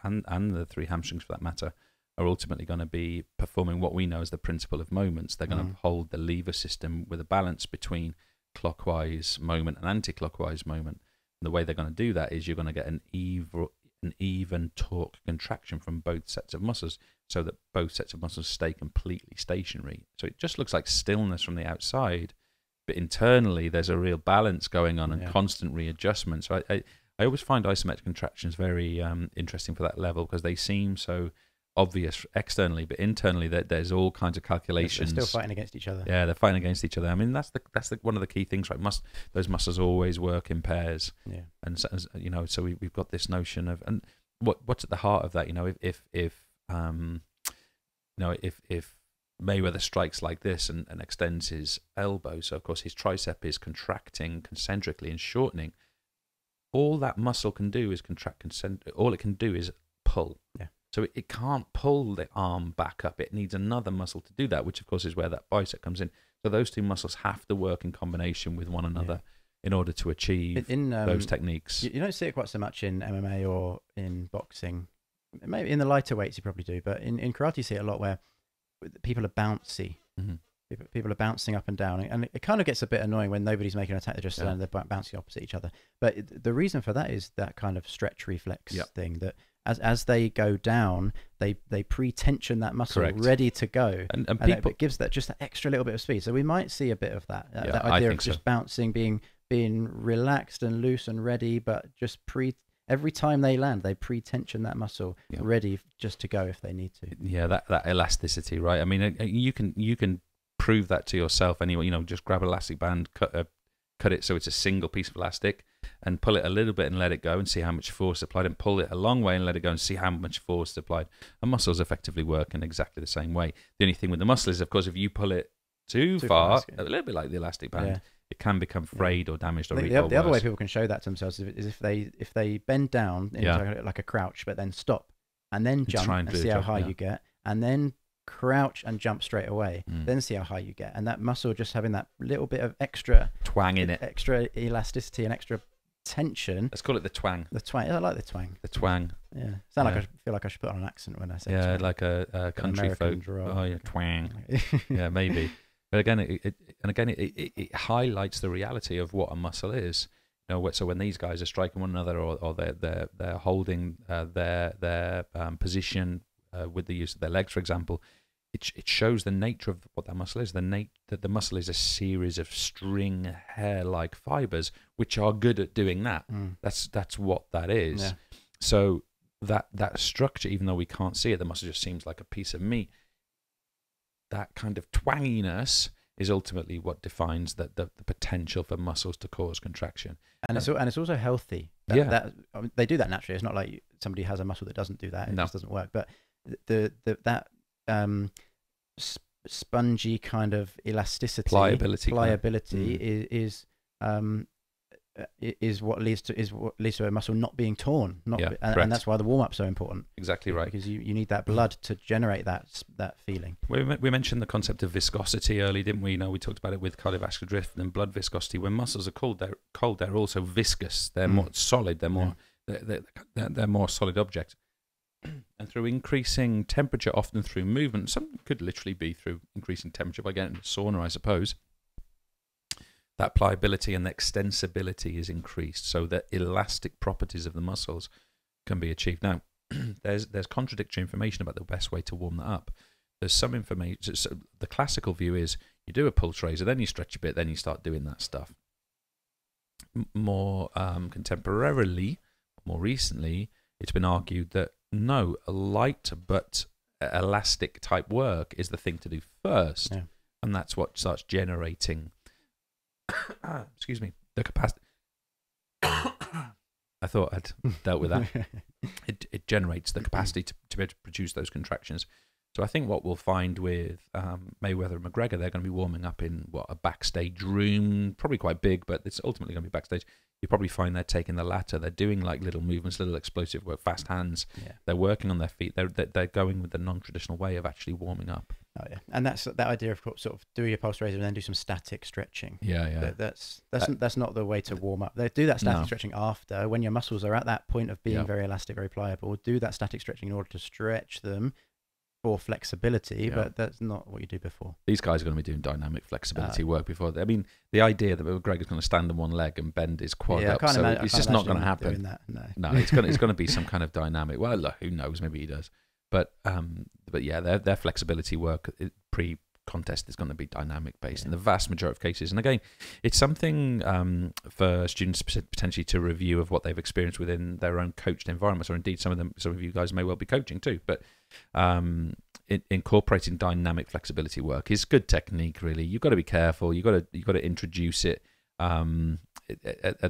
and the three hamstrings for that matter are ultimately going to be performing what we know as the principle of moments. They're going to hold the lever system with a balance between clockwise moment and anti-clockwise moment. And the way they're going to do that is you're going to get an even torque contraction from both sets of muscles so that both sets of muscles stay completely stationary. So it just looks like stillness from the outside, but internally there's a real balance going on and constant readjustment. So I always find isometric contractions very interesting for that level because they seem so obvious externally, but internally there's all kinds of calculations. They're still fighting against each other. Yeah, they're fighting against each other. I mean, that's one of the key things, right? Those muscles always work in pairs. Yeah. And so we've got this notion of, and what's at the heart of that? If Mayweather strikes like this and extends his elbow, so of course his tricep is contracting concentrically and shortening. All that muscle can do is contract all it can do is pull. Yeah. So it can't pull the arm back up. It needs another muscle to do that, which of course is where that bicep comes in. So those two muscles have to work in combination with one another in order to achieve those techniques. You don't see it quite so much in MMA or in boxing. Maybe in the lighter weights you probably do, but in karate you see it a lot where people are bouncy. Mm-hmm. People are bouncing up and down, and it kind of gets a bit annoying when nobody's making an attack. They're just they're bouncing opposite each other. But the reason for that is that kind of stretch reflex thing that as they go down, they pre-tension that muscle ready to go, and it gives that just that extra little bit of speed. So we might see a bit of that. That idea of just bouncing, being relaxed and loose and ready, but just every time they land, they pre-tension that muscle ready just to go if they need to. Yeah, that elasticity, right? I mean, you can prove that to yourself anyway. Just grab an elastic band, cut it so it's a single piece of elastic, and pull it a little bit and let it go and see how much force applied, and pull it a long way and let it go and see how much force applied. And muscles effectively work in exactly the same way. The only thing with the muscle is, of course, if you pull it too far, a little bit like the elastic band, it can become frayed or damaged or the other way people can show that to themselves is if they bend down into like a crouch but then stop and then jump and see how high yeah. you get, and then crouch and jump straight away, then see how high you get. And that muscle just having that little bit of extra twang in it, extra elasticity and extra tension. Let's call it the twang. The twang. I like the twang. The twang. Yeah. Sound like I feel like I should put on an accent when I say twang. like a country folk. Oh yeah, twang. Yeah, maybe. But again, it highlights the reality of what a muscle is. You know, so when these guys are striking one another, or they're holding their position with the use of their legs, for example, it shows the nature of what that muscle is. That the muscle is a series of string hair-like fibers which are good at doing that. That's what that is. Yeah. So that structure, even though we can't see it, the muscle just seems like a piece of meat. That kind of twanginess is ultimately what defines the potential for muscles to cause contraction. And it's also healthy. I mean, they do that naturally. It's not like somebody has a muscle that doesn't do that. It just doesn't work. But that spongy kind of elasticity, pliability is what leads to a muscle not being torn. And that's why the warm up's so important. Exactly right. Because you need that blood to generate that feeling. We mentioned the concept of viscosity early, didn't we? You know, we talked about it with cardiovascular drift and blood viscosity. When muscles are cold, they're also viscous. They're more solid. They're more solid objects. And through increasing temperature, often through movement, some could literally be through increasing temperature by getting a sauna, I suppose, that pliability and the extensibility is increased, so that elastic properties of the muscles can be achieved. Now, there's contradictory information about the best way to warm that up. There's some information. So the classical view is you do a pulse raiser, then you stretch a bit, then you start doing that stuff. More contemporarily, more recently, it's been argued that no, a light but elastic type work is the thing to do first, and that's what starts generating excuse me, the capacity. I thought I'd dealt with that. It generates the capacity to be able to produce those contractions. So I think what we'll find with Mayweather and McGregor, they're going to be warming up in a backstage room, probably quite big, but it's ultimately going to be backstage. You probably find they're taking the latter. They're doing like little movements, little explosive work, fast hands. Yeah. They're working on their feet. They're going with the non-traditional way of actually warming up. Oh yeah, and that's that idea of sort of do your pulse raiser and then do some static stretching. Yeah. That's not the way to warm up. They do that static stretching after, when your muscles are at that point of being very elastic, very pliable. Do that static stretching in order to stretch them for flexibility, but that's not what you do before. These guys are going to be doing dynamic flexibility work before. I mean, the idea that McGregor's going to stand on one leg and bend his quad up, it's just not going to happen. That, no, it's going to be some kind of dynamic. Well, look, who knows? Maybe he does. But yeah, their flexibility work pre-contest is going to be dynamic based in the vast majority of cases. And again, it's something for students potentially to review of what they've experienced within their own coached environments, or indeed some of you guys may well be coaching too. But incorporating dynamic flexibility work is good technique. Really, you've got to be careful. You've got to introduce it at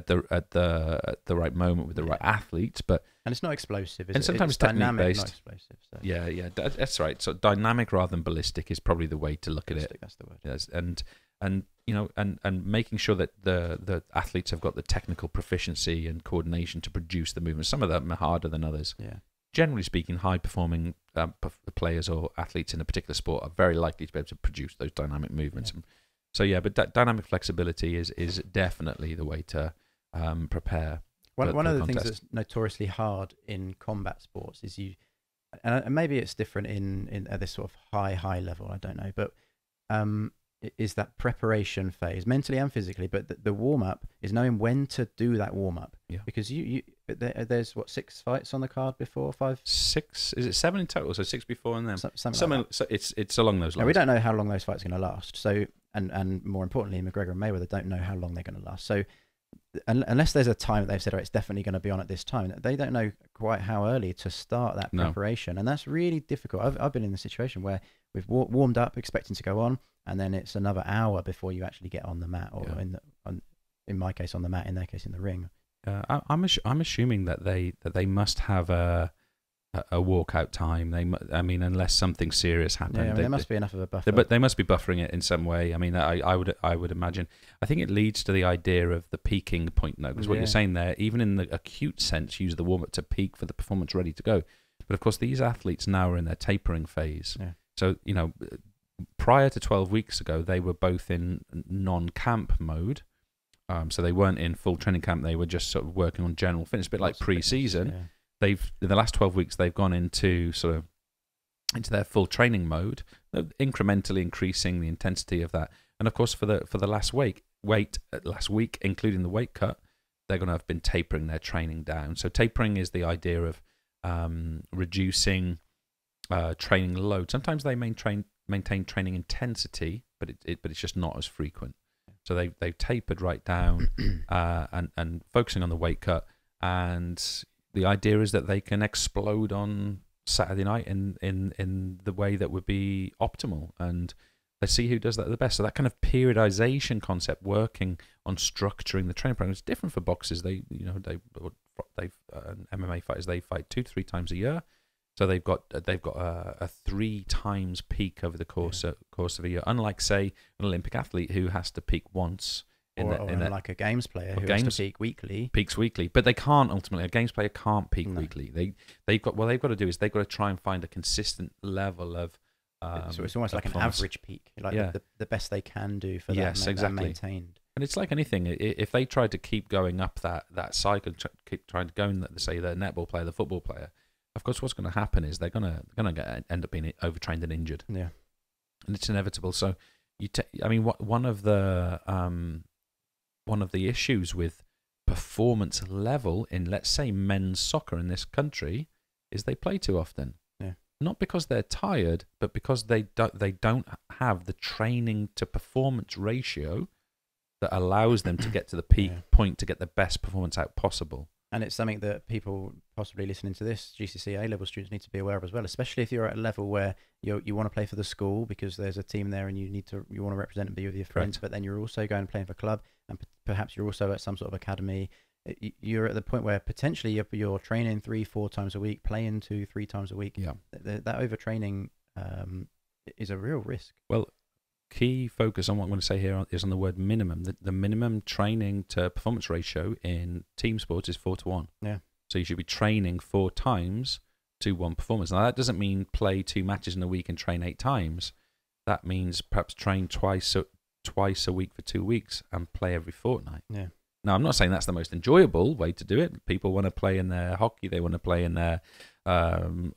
the right moment with the right athletes, and it's not explosive, and sometimes it's technique based. Not explosive, so. Yeah, that's right. So dynamic rather than ballistic is probably the way to look at it. That's the word. Yes, and making sure that the athletes have got the technical proficiency and coordination to produce the movements. Some of them are harder than others. Yeah. Generally speaking, high performing players or athletes in a particular sport are very likely to be able to produce those dynamic movements. Yeah. So yeah, but dynamic flexibility is definitely the way to prepare. One of the things that's notoriously hard in combat sports is and maybe it's different in at this sort of high level, I don't know, but is that preparation phase, mentally and physically. But the warm up is knowing when to do that warm up. Yeah. Because there's 6 fights on the card before 5. 6? Is it 7 in total? So 6 before and then something like that. So it's along those lines. Now, we don't know how long those fights are going to last. So and more importantly, McGregor and Mayweather don't know how long they're going to last. So unless there's a time that they've said, it's definitely going to be on at this time, they don't know quite how early to start that preparation. And that's really difficult. I've been in the situation where we've warmed up expecting to go on, and then it's another hour before you actually get on the mat, or in my case on the mat, in their case in the ring. I'm assuming that they must have a walkout time. I mean, unless something serious happened, there must be enough of a buffer. But they must be buffering it in some way. I mean, I would imagine. I think it leads to the idea of the peaking point, though, because what you're saying there, even in the acute sense, use the warm up to peak for the performance ready to go. But of course, these athletes now are in their tapering phase. Yeah. So, you know, prior to 12 weeks ago, they were both in non-camp mode. So they weren't in full training camp. They were just sort of working on general fitness, a bit like pre-season. Yeah. They've, in the last 12 weeks, they've gone into their full training mode, incrementally increasing the intensity of that. And of course, for the last week, including the weight cut, they're going to have been tapering their training down. So tapering is the idea of reducing training load. Sometimes they maintain training intensity, but it's just not as frequent. So they've tapered right down and focusing on the weight cut. And the idea is that they can explode on Saturday night in the way that would be optimal. And let's see who does that the best. So that kind of periodization concept, working on structuring the training program, is different for boxers. MMA fighters, they fight 2 to 3 times a year. So they've got a 3 times peak over the course of a year. Unlike, say, an Olympic athlete who has to peak once. Like a games player who has to peak weekly. Peaks weekly, but they can't ultimately. A games player can't peak weekly. They've got to do is they've got to try and find a consistent level of. So it's almost like an average peak, like the best they can do for that maintained. And it's like anything. If they try to keep going up that cycle, keep trying to go in, say the netball player, the football player, of course, what's going to happen is they're going to end up being overtrained and injured. Yeah, and it's inevitable. So one of the issues with performance level in, let's say, men's soccer in this country is they play too often. Yeah. Not because they're tired, but because they don't have the training to performance ratio that allows them to get to the peak point to get the best performance out possible. And it's something that people possibly listening to this, GCSE A-level students, need to be aware of as well, especially if you're at a level where you want to play for the school because there's a team there and you want to represent and be with your friends, but then you're also going to play for a club and perhaps you're also at some sort of academy. You're at the point where potentially you're training 3-4 times a week, playing 2-3 times a week. Yeah. That overtraining is a real risk. Well, key focus on what I'm going to say here is on the word minimum. The minimum training to performance ratio in team sports is 4 to 1. Yeah. So you should be training 4 times to 1 performance. Now that doesn't mean play 2 matches in a week and train 8 times. That means perhaps train twice a week for 2 weeks and play every fortnight. Yeah. Now I'm not saying that's the most enjoyable way to do it. People want to play in their hockey. They want to play in their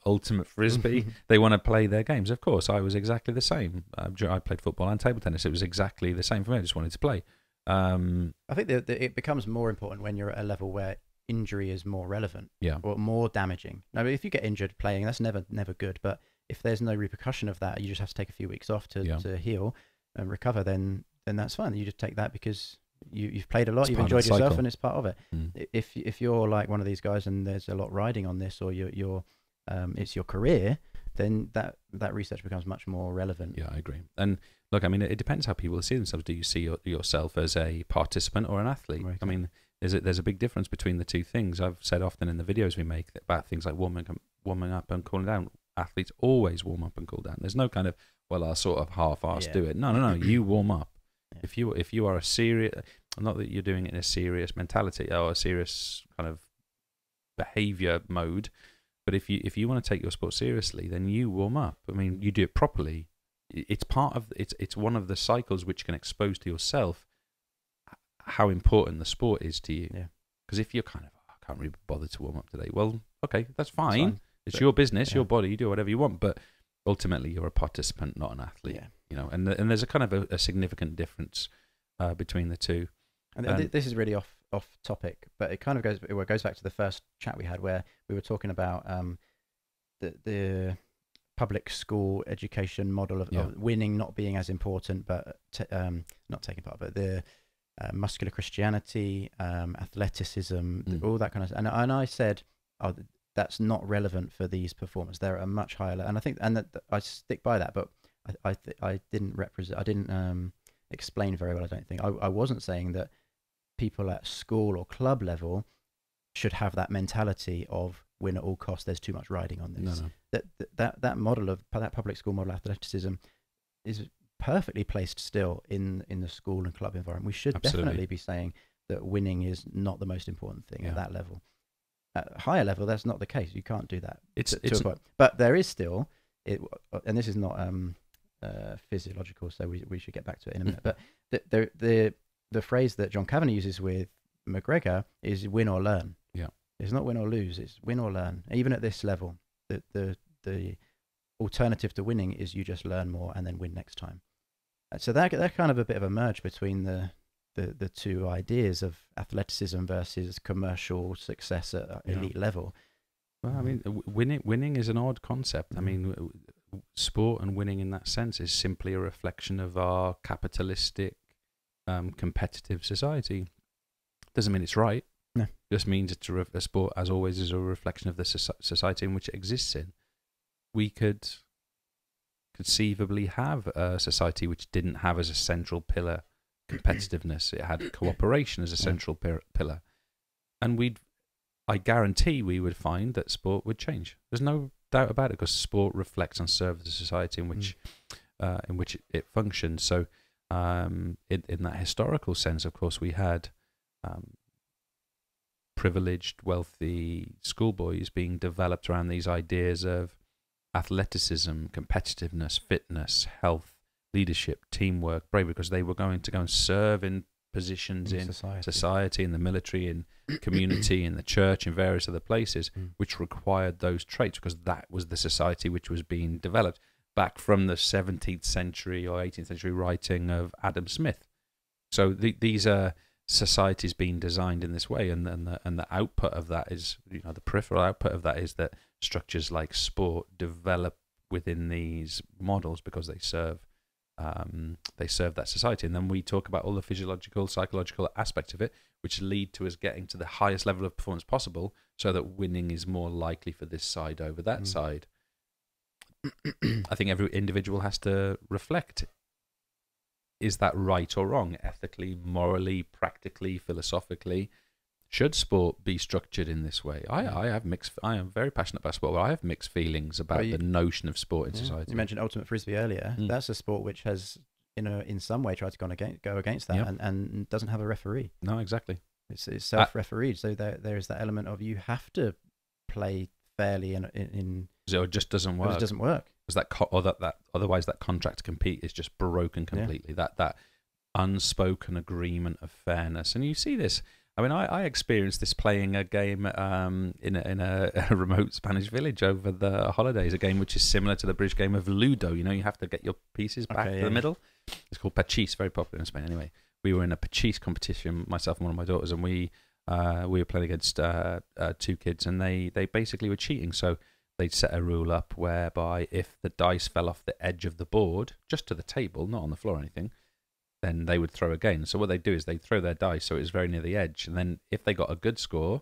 ultimate frisbee. They want to play their games. Of course, I was exactly the same. I played football and table tennis. It was exactly the same for me. I just wanted to play. I think that it becomes more important when you're at a level where injury is more relevant, or more damaging. Now, if you get injured playing, that's never good. But if there's no repercussion of that, you just have to take a few weeks off to heal and recover. Then that's fine. You just take that because you've played a lot, you've enjoyed yourself, and it's part of it. If you're like one of these guys and there's a lot riding on this, or you're it's your career, then that research becomes much more relevant. Yeah, I agree. And look, I mean, it depends how people see themselves. Do you see yourself as a participant or an athlete? Right. I mean, there's a big difference between the two things. I've said often in the videos we make about things like warming up and cooling down. Athletes always warm up and cool down. There's no kind of, well, I'll sort of half-ass do it. No. You warm up. Yeah. If you are a serious, not that you're doing it in a serious mentality or a serious kind of behavior mode, but if you want to take your sport seriously, then you warm up. I mean, you do it properly. It's part of it's one of the cycles which can expose to yourself how important the sport is to you. Yeah. Because if you're kind of, I can't really bother to warm up today. Well, okay, that's fine. It's your business, your body. You do whatever you want, but ultimately you're a participant, not an athlete. Yeah. You know, and there's a kind of a significant difference between the two. And this is really off topic, but it kind of goes back to the first chat we had where we were talking about the public school education model of winning not being as important, but not taking part, but the muscular Christianity, athleticism, all that kind of. And I said, that's not relevant for these performers. They're at a much higher level, and I think, and I stick by that, but I didn't explain very well. I don't think I wasn't saying that people at school or club level should have that mentality of win at all costs. There's too much riding on this. No. That model of that public school model athleticism is perfectly placed still in the school and club environment. We should definitely be saying that winning is not the most important thing at that level. At a higher level, that's not the case. You can't do that. It's to a point. But there is still it, and this is not physiological, so we should get back to it in a minute. But the phrase that John Kavanagh uses with McGregor is win or learn. Yeah, it's not win or lose. It's win or learn. Even at this level, the alternative to winning is you just learn more and then win next time. So they're kind of a bit of a merge between the two ideas of athleticism versus commercial success at elite level. Well, I mean, winning is an odd concept. I mean, sport and winning in that sense is simply a reflection of our capitalistic, competitive society. Doesn't mean it's right. No. It just means it's a sport, as always, is a reflection of the society in which it exists in. We could conceivably have a society which didn't have as a central pillar competitiveness. It had cooperation as a central pillar. And I guarantee we would find that sport would change. There's no doubt about it, because sport reflects and serves the society in which it functions. So in that historical sense, of course, we had privileged, wealthy schoolboys being developed around these ideas of athleticism, competitiveness, fitness, health, leadership, teamwork, bravery, because they were going to go and serve in positions in society, in the military, in community, in the church, in various other places, which required those traits, because that was the society which was being developed back from the 17th century or 18th century writing of Adam Smith. So these are societies being designed in this way, and the output of that is, the peripheral output of that is that structures like sport develop within these models because they serve that society. And then we talk about all the physiological, psychological aspects of it, which lead to us getting to the highest level of performance possible, so that winning is more likely for this side over that side. I think every individual has to reflect, is that right or wrong, ethically, morally, practically, philosophically? Should sport be structured in this way? I am very passionate about sport, but I have mixed feelings about the notion of sport in society. You mentioned Ultimate Frisbee earlier. That's a sport which has, in some way tried to go against that, and doesn't have a referee. No, exactly. It's self-refereed, so there is that element of you have to play fairly in it just doesn't work. It doesn't work. Otherwise that contract to compete is just broken completely. That unspoken agreement of fairness, and you see this. I mean, I experienced this playing a game in a remote Spanish village over the holidays, a game which is similar to the British game of Ludo. You have to get your pieces back to the middle. It's called Pachís, very popular in Spain. Anyway, we were in a Pachís competition, myself and one of my daughters, and we were playing against two kids, and they basically were cheating. So they'd set a rule up whereby if the dice fell off the edge of the board, just to the table, not on the floor or anything, then they would throw again. So what they do is they throw their dice so it was very near the edge, and then if they got a good score,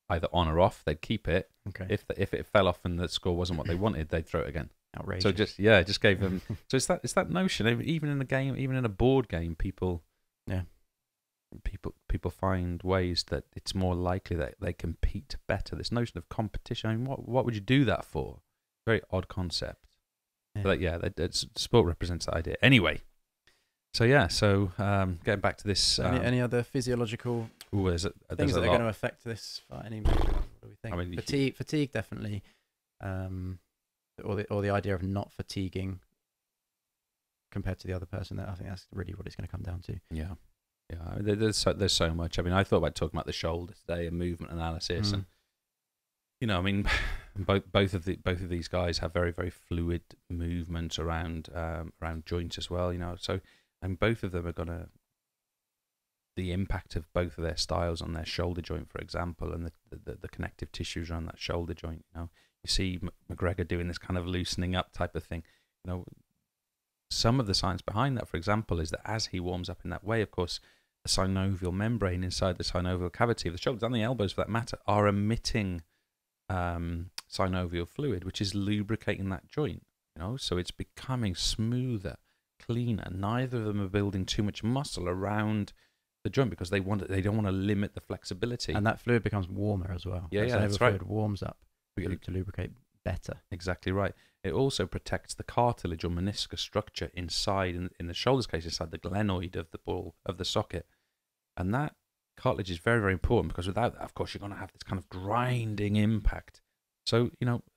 either on or off, they'd keep it. Okay. If it fell off and the score wasn't what they wanted, they'd throw it again. Outrageous. So just gave them. So it's that notion. Even in a game, even in a board game, people find ways that it's more likely that they compete better. This notion of competition. I mean, what would you do that for? Very odd concept. Yeah. But sport represents that idea. Anyway. So getting back to this, any other physiological things that are going to affect this fighting? What do we think? I mean, fatigue definitely, or the idea of not fatiguing compared to the other person. I think that's really what it's going to come down to. Yeah. There's so much. I mean, I thought about talking about the shoulder today and movement analysis, and I mean, both of these guys have very, very fluid movement around joints as well. So. And both of them are the impact of both of their styles on their shoulder joint, for example, and the connective tissues around that shoulder joint. You see McGregor doing this kind of loosening up type of thing. Some of the science behind that, for example, is that as he warms up in that way, of course, the synovial membrane inside the synovial cavity of the shoulders and the elbows, for that matter, are emitting synovial fluid, which is lubricating that joint. So it's becoming smoother, cleaner. Neither of them are building too much muscle around the joint because they don't want to limit the flexibility. And that fluid becomes warmer as well. Yeah, that's right. Fluid warms up to lubricate better. Exactly right. It also protects the cartilage or meniscus structure inside, in the shoulder's case, inside the glenoid of the ball of the socket, and that cartilage is very, very important, because without that, of course, you're going to have this kind of grinding impact. So,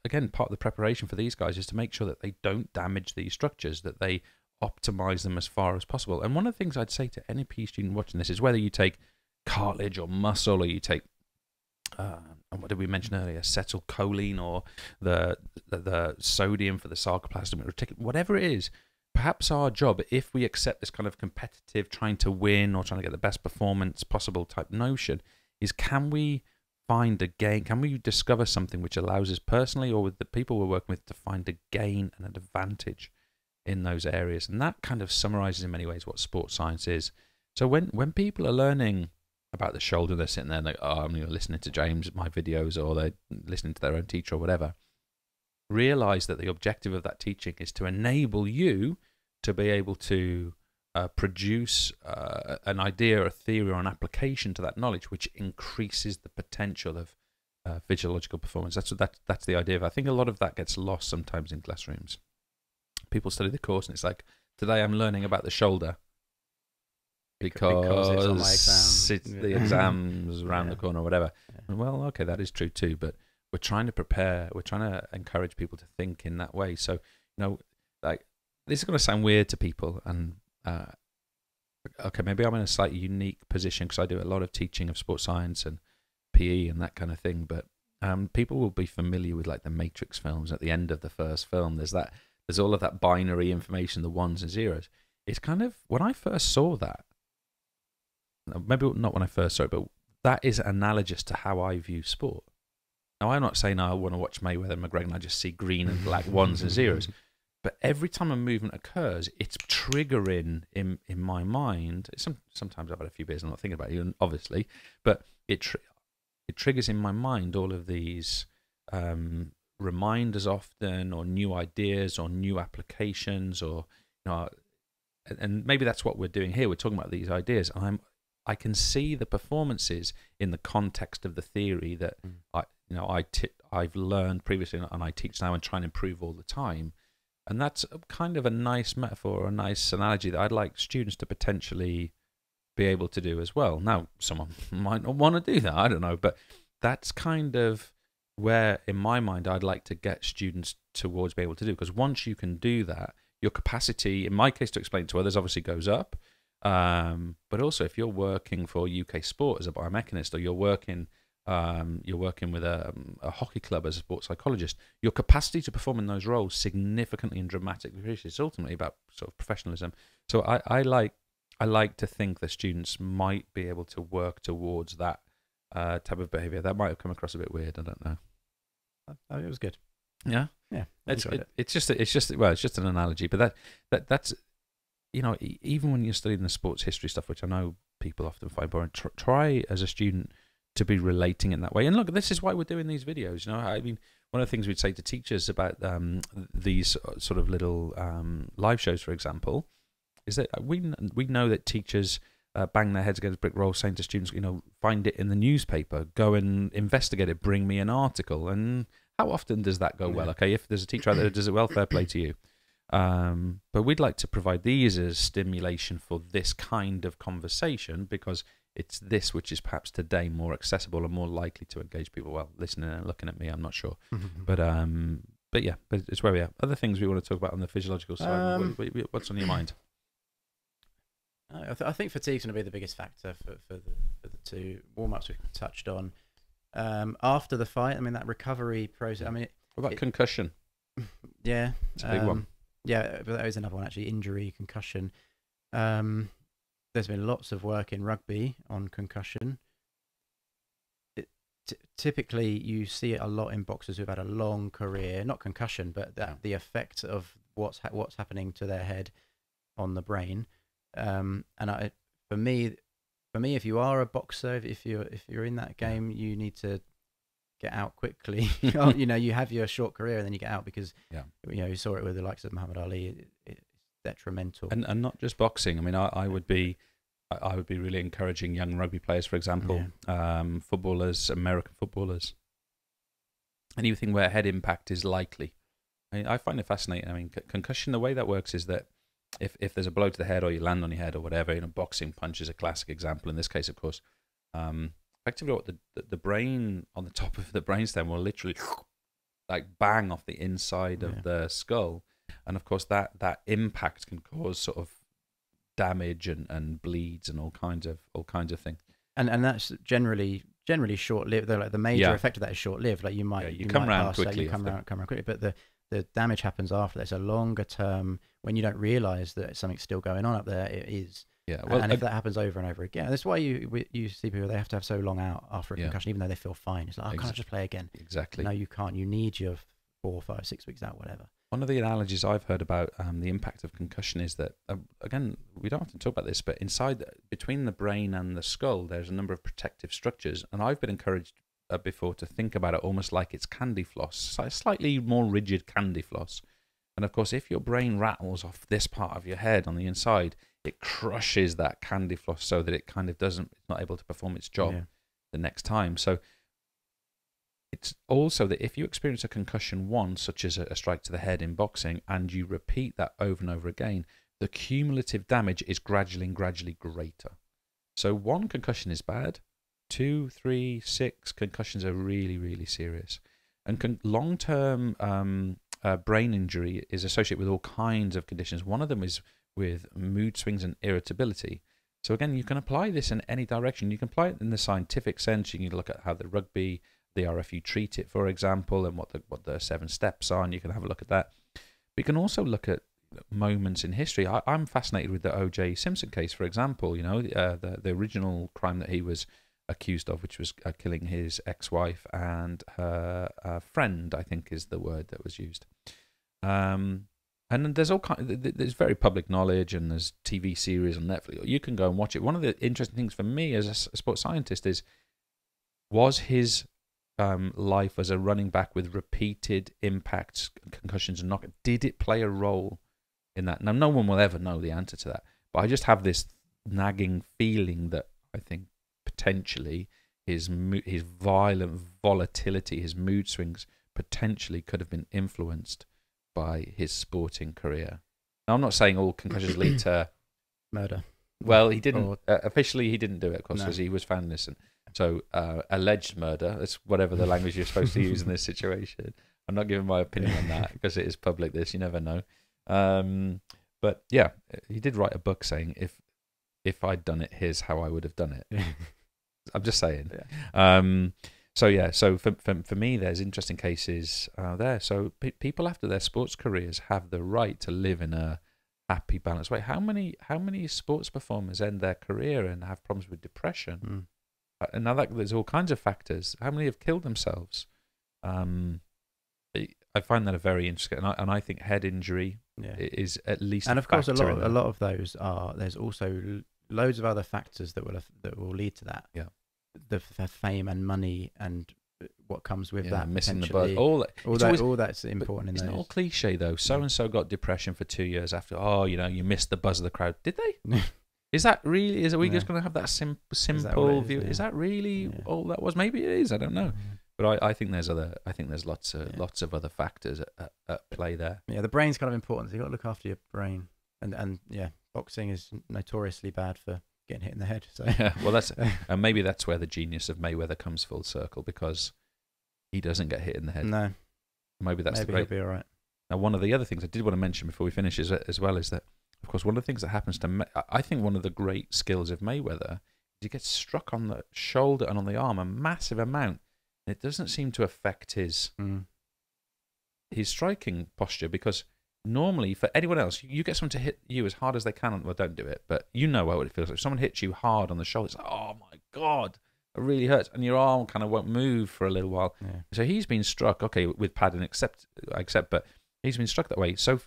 again, part of the preparation for these guys is to make sure that they don't damage these structures, that they optimize them as far as possible. And one of the things I'd say to any PE student watching this is, whether you take cartilage or muscle, or you take, what did we mention earlier, acetylcholine, or the sodium for the sarcoplasmic reticulum, whatever it is, perhaps our job, if we accept this kind of competitive, trying to win or trying to get the best performance possible type notion, is can we find a gain? Can we discover something which allows us personally or with the people we're working with to find a gain and an advantage in those areas? And that kind of summarizes in many ways what sports science is. So when people are learning about the shoulder, they're sitting there and I'm listening to James, my videos, or they're listening to their own teacher or whatever, realize that the objective of that teaching is to enable you to be able to produce an idea, a theory, or an application to that knowledge, which increases the potential of physiological performance. That's the idea. I think a lot of that gets lost sometimes in classrooms. People study the course and it's like, today I'm learning about the shoulder because it's on my exam. The exam's around the corner or whatever. Yeah. And well, okay, that is true too, but we're trying to prepare, we're trying to encourage people to think in that way. So, like, this is going to sound weird to people, and okay, maybe I'm in a slightly unique position because I do a lot of teaching of sports science and PE and that kind of thing, but people will be familiar with like the Matrix films. At the end of the first film, there's all of that binary information, the ones and zeros. It's kind of, when I first saw that, maybe not when I first saw it, but that is analogous to how I view sport. Now, I'm not saying I want to watch Mayweather and McGregor and I just see green and black ones and zeros, but every time a movement occurs, it's triggering in my mind. Sometimes I've had a few beers and I'm not thinking about it, obviously, but it triggers in my mind all of these reminders often, or new ideas, or new applications, or and maybe that's what we're doing here. We're talking about these ideas, and I can see the performances in the context of the theory that I've learned previously and I teach now and try and improve all the time. And that's kind of a nice metaphor, or a nice analogy that I'd like students to potentially be able to do as well. Now, someone might not want to do that, I don't know, but that's kind of where, in my mind, I'd like to get students towards being able to do. Because once you can do that, your capacity, in my case, to explain to others obviously goes up. But also, if you're working for UK Sport as a biomechanist, or you're working with a hockey club as a sports psychologist, your capacity to perform in those roles significantly and dramatically increases. It's ultimately about sort of professionalism. So I like to think that students might be able to work towards that type of behaviour. That might have come across a bit weird. I don't know. It was good. Yeah, yeah. It's just an analogy, but that's even when you're studying the sports history stuff, which I know people often find boring, try as a student to be relating in that way. And look, this is why we're doing these videos. I mean, one of the things we'd say to teachers about these sort of little live shows, for example, is that we know that teachers bang their heads against brick walls, saying to students, find it in the newspaper, go and investigate it, bring me an article. And how often does that go well? Okay, if there's a teacher out there that does it well, fair play to you. But we'd like to provide these as stimulation for this kind of conversation, because it's this which is perhaps today more accessible and more likely to engage people. Well, listening and looking at me, I'm not sure. But yeah, but it's where we are. Other things we want to talk about on the physiological side, what's on your mind? I think fatigue's going to be the biggest factor for the two warm-ups we've touched on. After the fight, I mean, that recovery process, I mean... What about concussion? Yeah. It's a big one. Yeah, but that is another one, actually, injury, concussion. There's been lots of work in rugby on concussion. Typically, you see it a lot in boxers who've had a long career, not concussion, but the effect of what's happening to their head on the brain. And for me, if you are a boxer, if you're in that game, you need to get out quickly. You have your short career and then you get out, because you saw it with the likes of Muhammad Ali. It's detrimental. And not just boxing. I mean, I would be really encouraging young rugby players, for example, footballers, American footballers, anything where head impact is likely. I find it fascinating. I mean, concussion, the way that works is that if there's a blow to the head, or you land on your head or whatever, boxing punch is a classic example in this case, of course. Effectively what the brain on the top of the brainstem will literally like bang off the inside of the skull, and of course that impact can cause sort of damage and bleeds and all kinds of things. And that's generally short lived. Like the major effect of that is short lived. Like you might you come around quickly. You come around quickly, but the damage happens after. There's a longer term when you don't realise that something's still going on up there. It is. Yeah, well, and if that happens over and over again, that's why you see people, they have to have so long out after a concussion, even though they feel fine. It's like, I can't just play again. Exactly. No, you can't. You need your 4, 5, 6 weeks out, whatever. One of the analogies I've heard about the impact of concussion is that, again, we don't often talk about this, but between the brain and the skull, there's a number of protective structures, and I've been encouraged before to think about it almost like it's candy floss, slightly more rigid candy floss. And of course, if your brain rattles off this part of your head on the inside, it crushes that candy floss so that it kind of it's not able to perform its job the next time. So it's also that if you experience a concussion once, such as a strike to the head in boxing, and you repeat that over and over again, the cumulative damage is gradually greater. So 1 concussion is bad, 2, 3, 6 concussions are really, really serious. And long-term brain injury is associated with all kinds of conditions. One of them is with mood swings and irritability. So again, you can apply this in any direction. You can apply it in the scientific sense. You can look at how the RFU treat it, for example, and what the 7 steps are, and you can have a look at that. But you can also look at moments in history. I'm fascinated with the O.J. Simpson case, for example. You know, the original crime that he was accused of, which was killing his ex-wife and her friend, I think is the word that was used. And there's there's very public knowledge, and there's TV series on Netflix. You can go and watch it. One of the interesting things for me as a sports scientist was his life as a running back with repeated impacts, concussions, and knockouts. Did it play a role in that? Now, no one will ever know the answer to that, but I just have this nagging feeling that I think potentially his violent volatility, his mood swings, potentially could have been influenced by his sporting career. Now, I'm not saying all concussions lead to murder. Well, he didn't officially. He didn't do it, of course, because he was found innocent. So alleged murder. That's whatever the language you're supposed to use in this situation. I'm not giving my opinion on that because it is public. You never know. But yeah, he did write a book saying if I'd done it, here's how I would have done it. I'm just saying. Yeah. So for me, there's interesting cases there. So people after their sports careers have the right to live in a happy, balanced way. How many sports performers end their career and have problems with depression? And now there's all kinds of factors. How many have killed themselves? I find that a very interesting, and I think head injury is at least. And of course, a lot of those are. There's also loads of other factors that will lead to that. Yeah. The fame and money and what comes with that, missing the boat, all that's important in those. It's not all cliche though. So and so got depression for 2 years after. Oh, you missed the buzz of the crowd. Did they? Is that really? Are we just going to have that simple view? Is that really all that was? Maybe it is. I don't know. But I think there's lots of other factors at play there. Yeah, the brain's kind of important. So you got to look after your brain, and boxing is notoriously bad for getting hit in the head. So well, and maybe that's where the genius of Mayweather comes full circle, because he doesn't get hit in the head. No, maybe he'll be all right. Now, one of the other things I did want to mention before we finish as well is that, of course, one of the things that happens to I think one of the great skills of Mayweather is he gets struck on the shoulder and on the arm a massive amount. It doesn't seem to affect his striking posture, because normally for anyone else, you get someone to hit you as hard as they can. Well, don't do it, but you know what it feels like. If someone hits you hard on the shoulder, it's like, oh my God, it really hurts. And your arm kind of won't move for a little while. Yeah. So he's been struck, okay, with padding, I accept, but he's been struck that way. So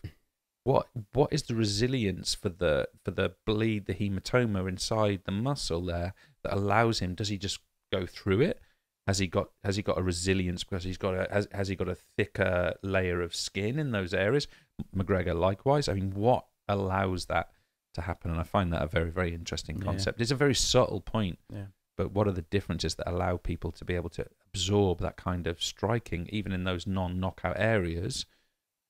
what is the resilience for the bleed, the hematoma inside the muscle there that allows him? Does he just go through it? Has he got a resilience because has he got a thicker layer of skin in those areas? McGregor likewise. I mean, what allows that to happen? And I find that a very, very interesting concept. It's a very subtle point, but what are the differences that allow people to be able to absorb that kind of striking, even in those non-knockout areas,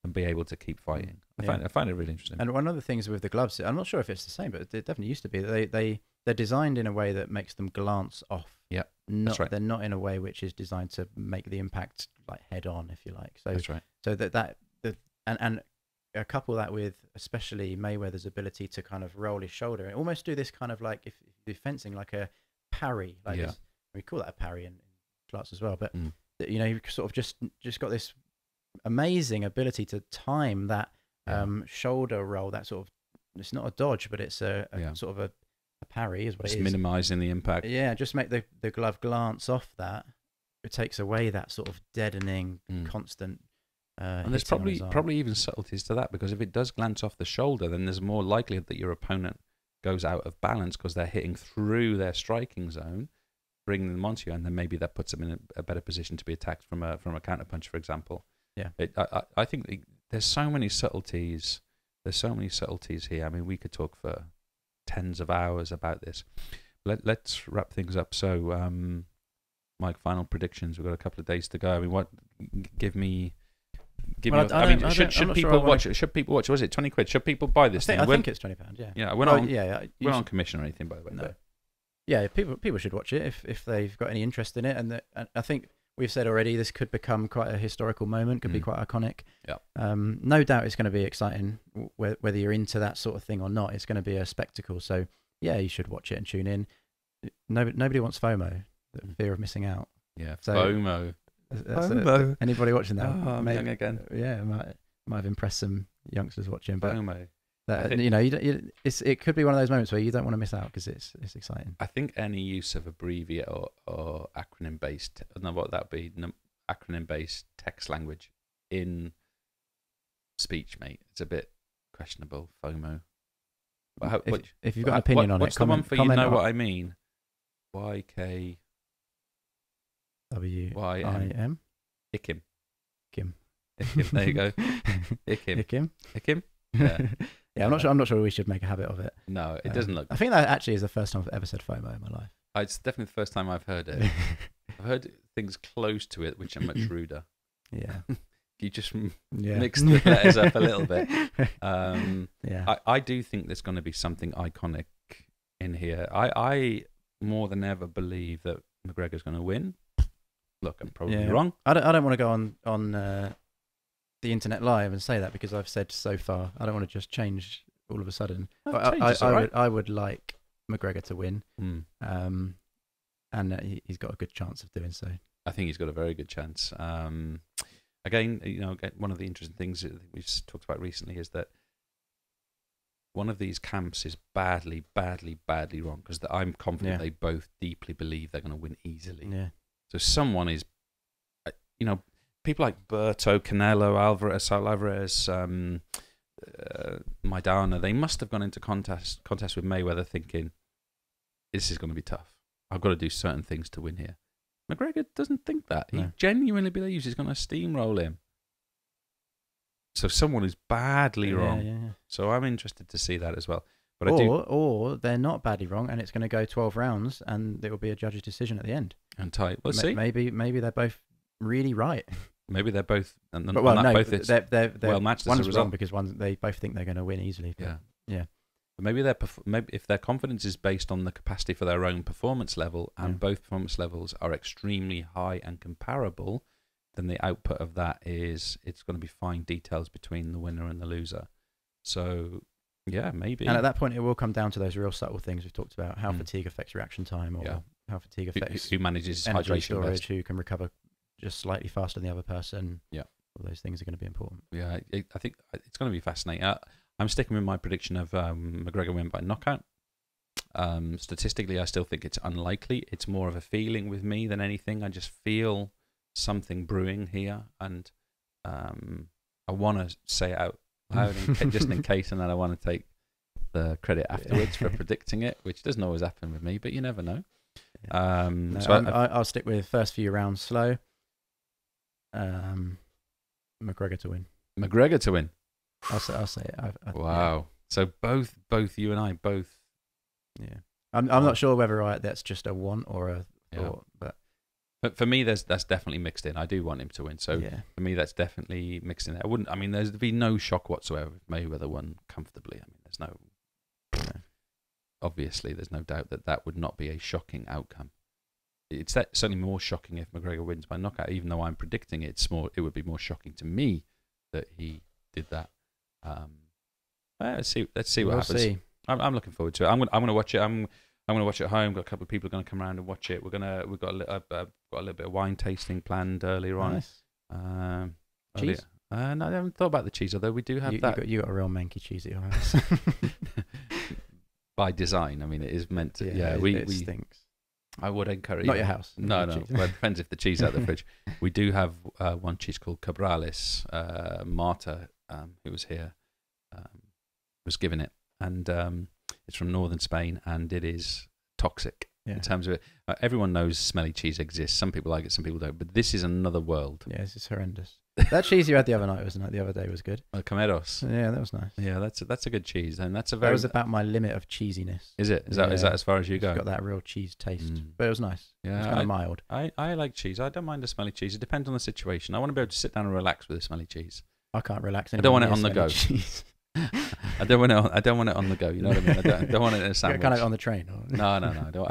and be able to keep fighting? I find it really interesting. And one of the things with the gloves, I'm not sure if it's the same, but it definitely used to be that they they're designed in a way that makes them glance off. Yeah, not right. They're not in a way which is designed to make the impact like head on, if you like. So that's right. So and couple that with especially Mayweather's ability to kind of roll his shoulder and almost do this kind of like if you do fencing, like a parry, like this, we call that a parry in class as well. But you know, you sort of just got this amazing ability to time that shoulder roll. That sort of, it's not a dodge, but it's a sort of a parry is what just it is. Minimizing the impact. Yeah, just make the glove glance off that. It takes away that sort of deadening, constant. And there's probably even subtleties to that, because if it does glance off the shoulder, then there's more likelihood that your opponent goes out of balance because they're hitting through their striking zone, bringing them onto you, and then maybe that puts them in a better position to be attacked from a counterpunch, for example. Yeah, I think there's so many subtleties. There's so many subtleties here. I mean, we could talk for tens of hours about this. Let's wrap things up. So, Mike, final predictions. We've got a couple of days to go. I mean, give me. Should people watch it? Should people watch it? Was it 20 quid? Should people buy this thing? I think it's £20. Yeah. Yeah. We're not on commission or anything, by the way. No. Yeah, people should watch it if they've got any interest in it, and I think we've said already this could become quite a historical moment. Could be quite iconic. Yeah. No doubt it's going to be exciting whether you're into that sort of thing or not. It's going to be a spectacle. So yeah, you should watch it and tune in. Nobody wants FOMO, the fear of missing out. Yeah. So, FOMO. Anybody watching that? Oh, I'm young again. Yeah, might have impressed some youngsters watching. But FOMO. It could be one of those moments where you don't want to miss out because it's exciting. I think any use of abbreviate or acronym based, I don't know what that would be, acronym based text language in speech, mate, it's a bit questionable. FOMO. If you've got an opinion on what's it, the one for you know what I mean? YK. WIM. Ikim. Kim. Ikim. There you go. Ikim. Ikim. Yeah. Yeah, I'm not sure we should make a habit of it. No, it doesn't look. I think that actually is the first time I've ever said FOMO in my life. It's definitely the first time I've heard it. I've heard things close to it which are much ruder. Yeah. You just mix the letters up a little bit. Yeah. I do think there's going to be something iconic in here. I more than ever believe that McGregor's going to win. Look, I'm probably wrong. I don't want to go on the internet live and say that, because I've said so far. I don't want to just change all of a sudden. I would like McGregor to win, and he's got a good chance of doing so. I think he's got a very good chance. Again, one of the interesting things that we've talked about recently is that one of these camps is badly wrong, because I'm confident they both deeply believe they're going to win easily. Yeah. So someone is, people like Berto, Canelo, Alvarez, Maidana, they must have gone into contest with Mayweather thinking, this is going to be tough. I've got to do certain things to win here. McGregor doesn't think that. He genuinely believes he's going to steamroll him. So someone is badly wrong. Yeah. So I'm interested to see that as well. But or they're not badly wrong, and it's going to go 12 rounds, and it will be a judge's decision at the end. And tight. We'll see. Maybe they're both really right. Maybe they're both. They're well matched. One's wrong because they both think they're going to win easily. But yeah. But maybe if their confidence is based on the capacity for their own performance level, and both performance levels are extremely high and comparable, then the output of that is it's going to be fine details between the winner and the loser. So. Yeah, maybe. And at that point, it will come down to those real subtle things we've talked about: how fatigue affects reaction time, or how fatigue affects who manages energy hydration storage, best. who can recover just slightly faster than the other person. Yeah, all those things are going to be important. Yeah, I think it's going to be fascinating. I'm sticking with my prediction of McGregor win by knockout. Statistically, I still think it's unlikely. It's more of a feeling with me than anything. I just feel something brewing here, and I want to say it out loud just in case, and then I want to take the credit afterwards for predicting it, which doesn't always happen with me, but you never know. I'll stick with first few rounds slow. McGregor to win. McGregor to win. I'll say it. Wow. So both you and I both. Yeah. I'm not sure whether that's just a want or a thought, but for me, that's definitely mixed in. I do want him to win. So for me, that's definitely mixed in. There'd be no shock whatsoever if Mayweather won comfortably. I mean, there's no. obviously there's no doubt that would not be a shocking outcome. It's certainly more shocking if McGregor wins by knockout, even though I'm predicting it would be more shocking to me that he did that. Let's see what happens. See. I'm looking forward to it. I'm gonna watch it. I'm gonna watch it at home. Got a couple of people going to come around and watch it. We've got a little bit of wine tasting planned earlier on. Nice. Cheese? No, I haven't thought about the cheese, although we do have that. You got a real manky cheese at your house. By design, I mean, it is meant to. Yeah, it stinks. I would encourage. Not your house. No. Well, it depends if the cheese out of the fridge. We do have one cheese called Cabrales. Marta, who was here, was given it, and it's from northern Spain, and it is toxic in terms of it. Everyone knows smelly cheese exists. Some people like it, some people don't. But this is another world. Yeah, this is horrendous. That cheese you had the other night the other day was good. Cameros. Yeah, that was nice. Yeah, that's a good cheese, and that was about my limit of cheesiness. Is it? Is that as far as you go? It's got that real cheese taste, but it was nice. Yeah, it was kind of mild. I like cheese. I don't mind a smelly cheese. It depends on the situation. I want to be able to sit down and relax with a smelly cheese. I can't relax. I don't want it on the go. I don't want it on the go. You know what I mean? I don't want it in a sandwich. Kind of on the train. Or... No. I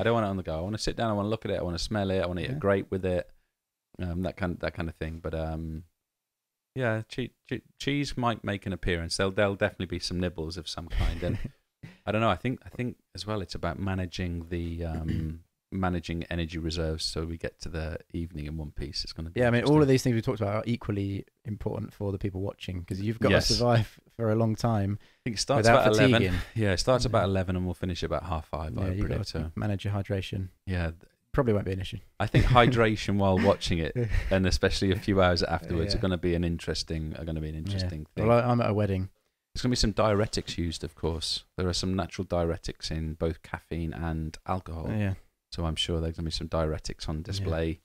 don't want it on the go. I want to sit down. I want to look at it. I want to smell it. I want to eat a grape with it. That kind of thing. But yeah, cheese might make an appearance. There'll definitely be some nibbles of some kind. And I don't know. I think as well, it's about managing the managing energy reserves so we get to the evening in one piece. It's going to be I mean, all of these things we talked about are equally important for the people watching because you've got to survive for a long time. I think it starts about 11. Yeah, it starts about 11 and we'll finish about 5:30. Yeah, you've got to manage your hydration. Yeah. Probably won't be an issue. I think hydration while watching it, and especially a few hours afterwards, are going to be an interesting thing. Well, I'm at a wedding. There's going to be some diuretics used, of course. There are some natural diuretics in both caffeine and alcohol. Yeah. So I'm sure there's going to be some diuretics on display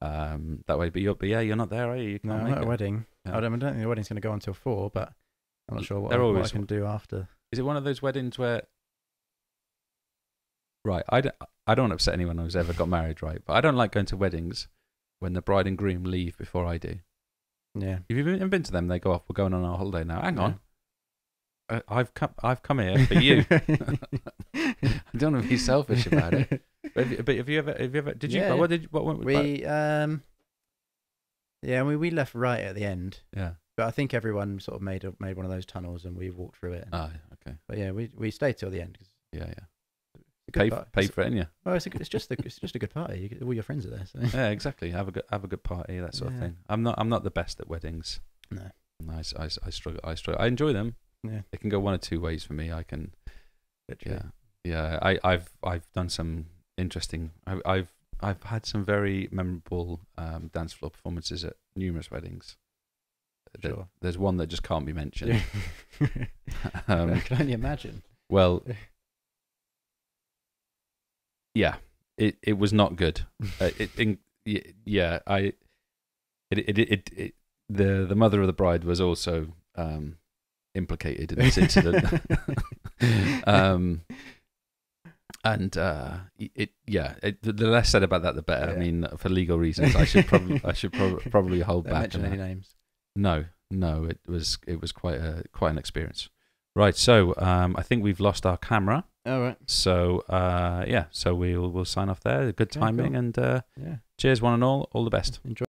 that way. But you're not there, are you? No, I'm at a wedding. Yeah. I don't think the wedding's going to go until 4, but I'm not sure what I can do after. Is it one of those weddings where? Right, I don't want to upset anyone who's ever got married, right? But I don't like going to weddings when the bride and groom leave before I do. Yeah. If you've ever been to them, they go off. We're going on our holiday now. Hang on. I've come here for you. I don't want to be selfish about it. But have you ever? Did you? What went we? We left right at the end. Yeah. But I think everyone sort of made one of those tunnels, and we walked through it. Oh, okay. But yeah, we stayed till the end. Yeah. Paid for it, yeah. Well, it's just a good party. All your friends are there. So. Yeah, exactly. Have a good party, that sort of thing. I'm not the best at weddings. No. I struggle. I enjoy them. Yeah. It can go one or two ways for me. I can. Literally. Yeah. I've done some interesting. I've had some very memorable dance floor performances at numerous weddings. Sure. There's one that just can't be mentioned. I can only imagine. Well. Yeah, it was not good. The mother of the bride was also implicated in this incident. The less said about that, the better. Yeah. I mean, for legal reasons, I should probably hold back. Mention any names? No, it was quite an experience. Right, so I think we've lost our camera. All right. So so we'll sign off there. Good timing, and cheers one and all the best. Enjoy.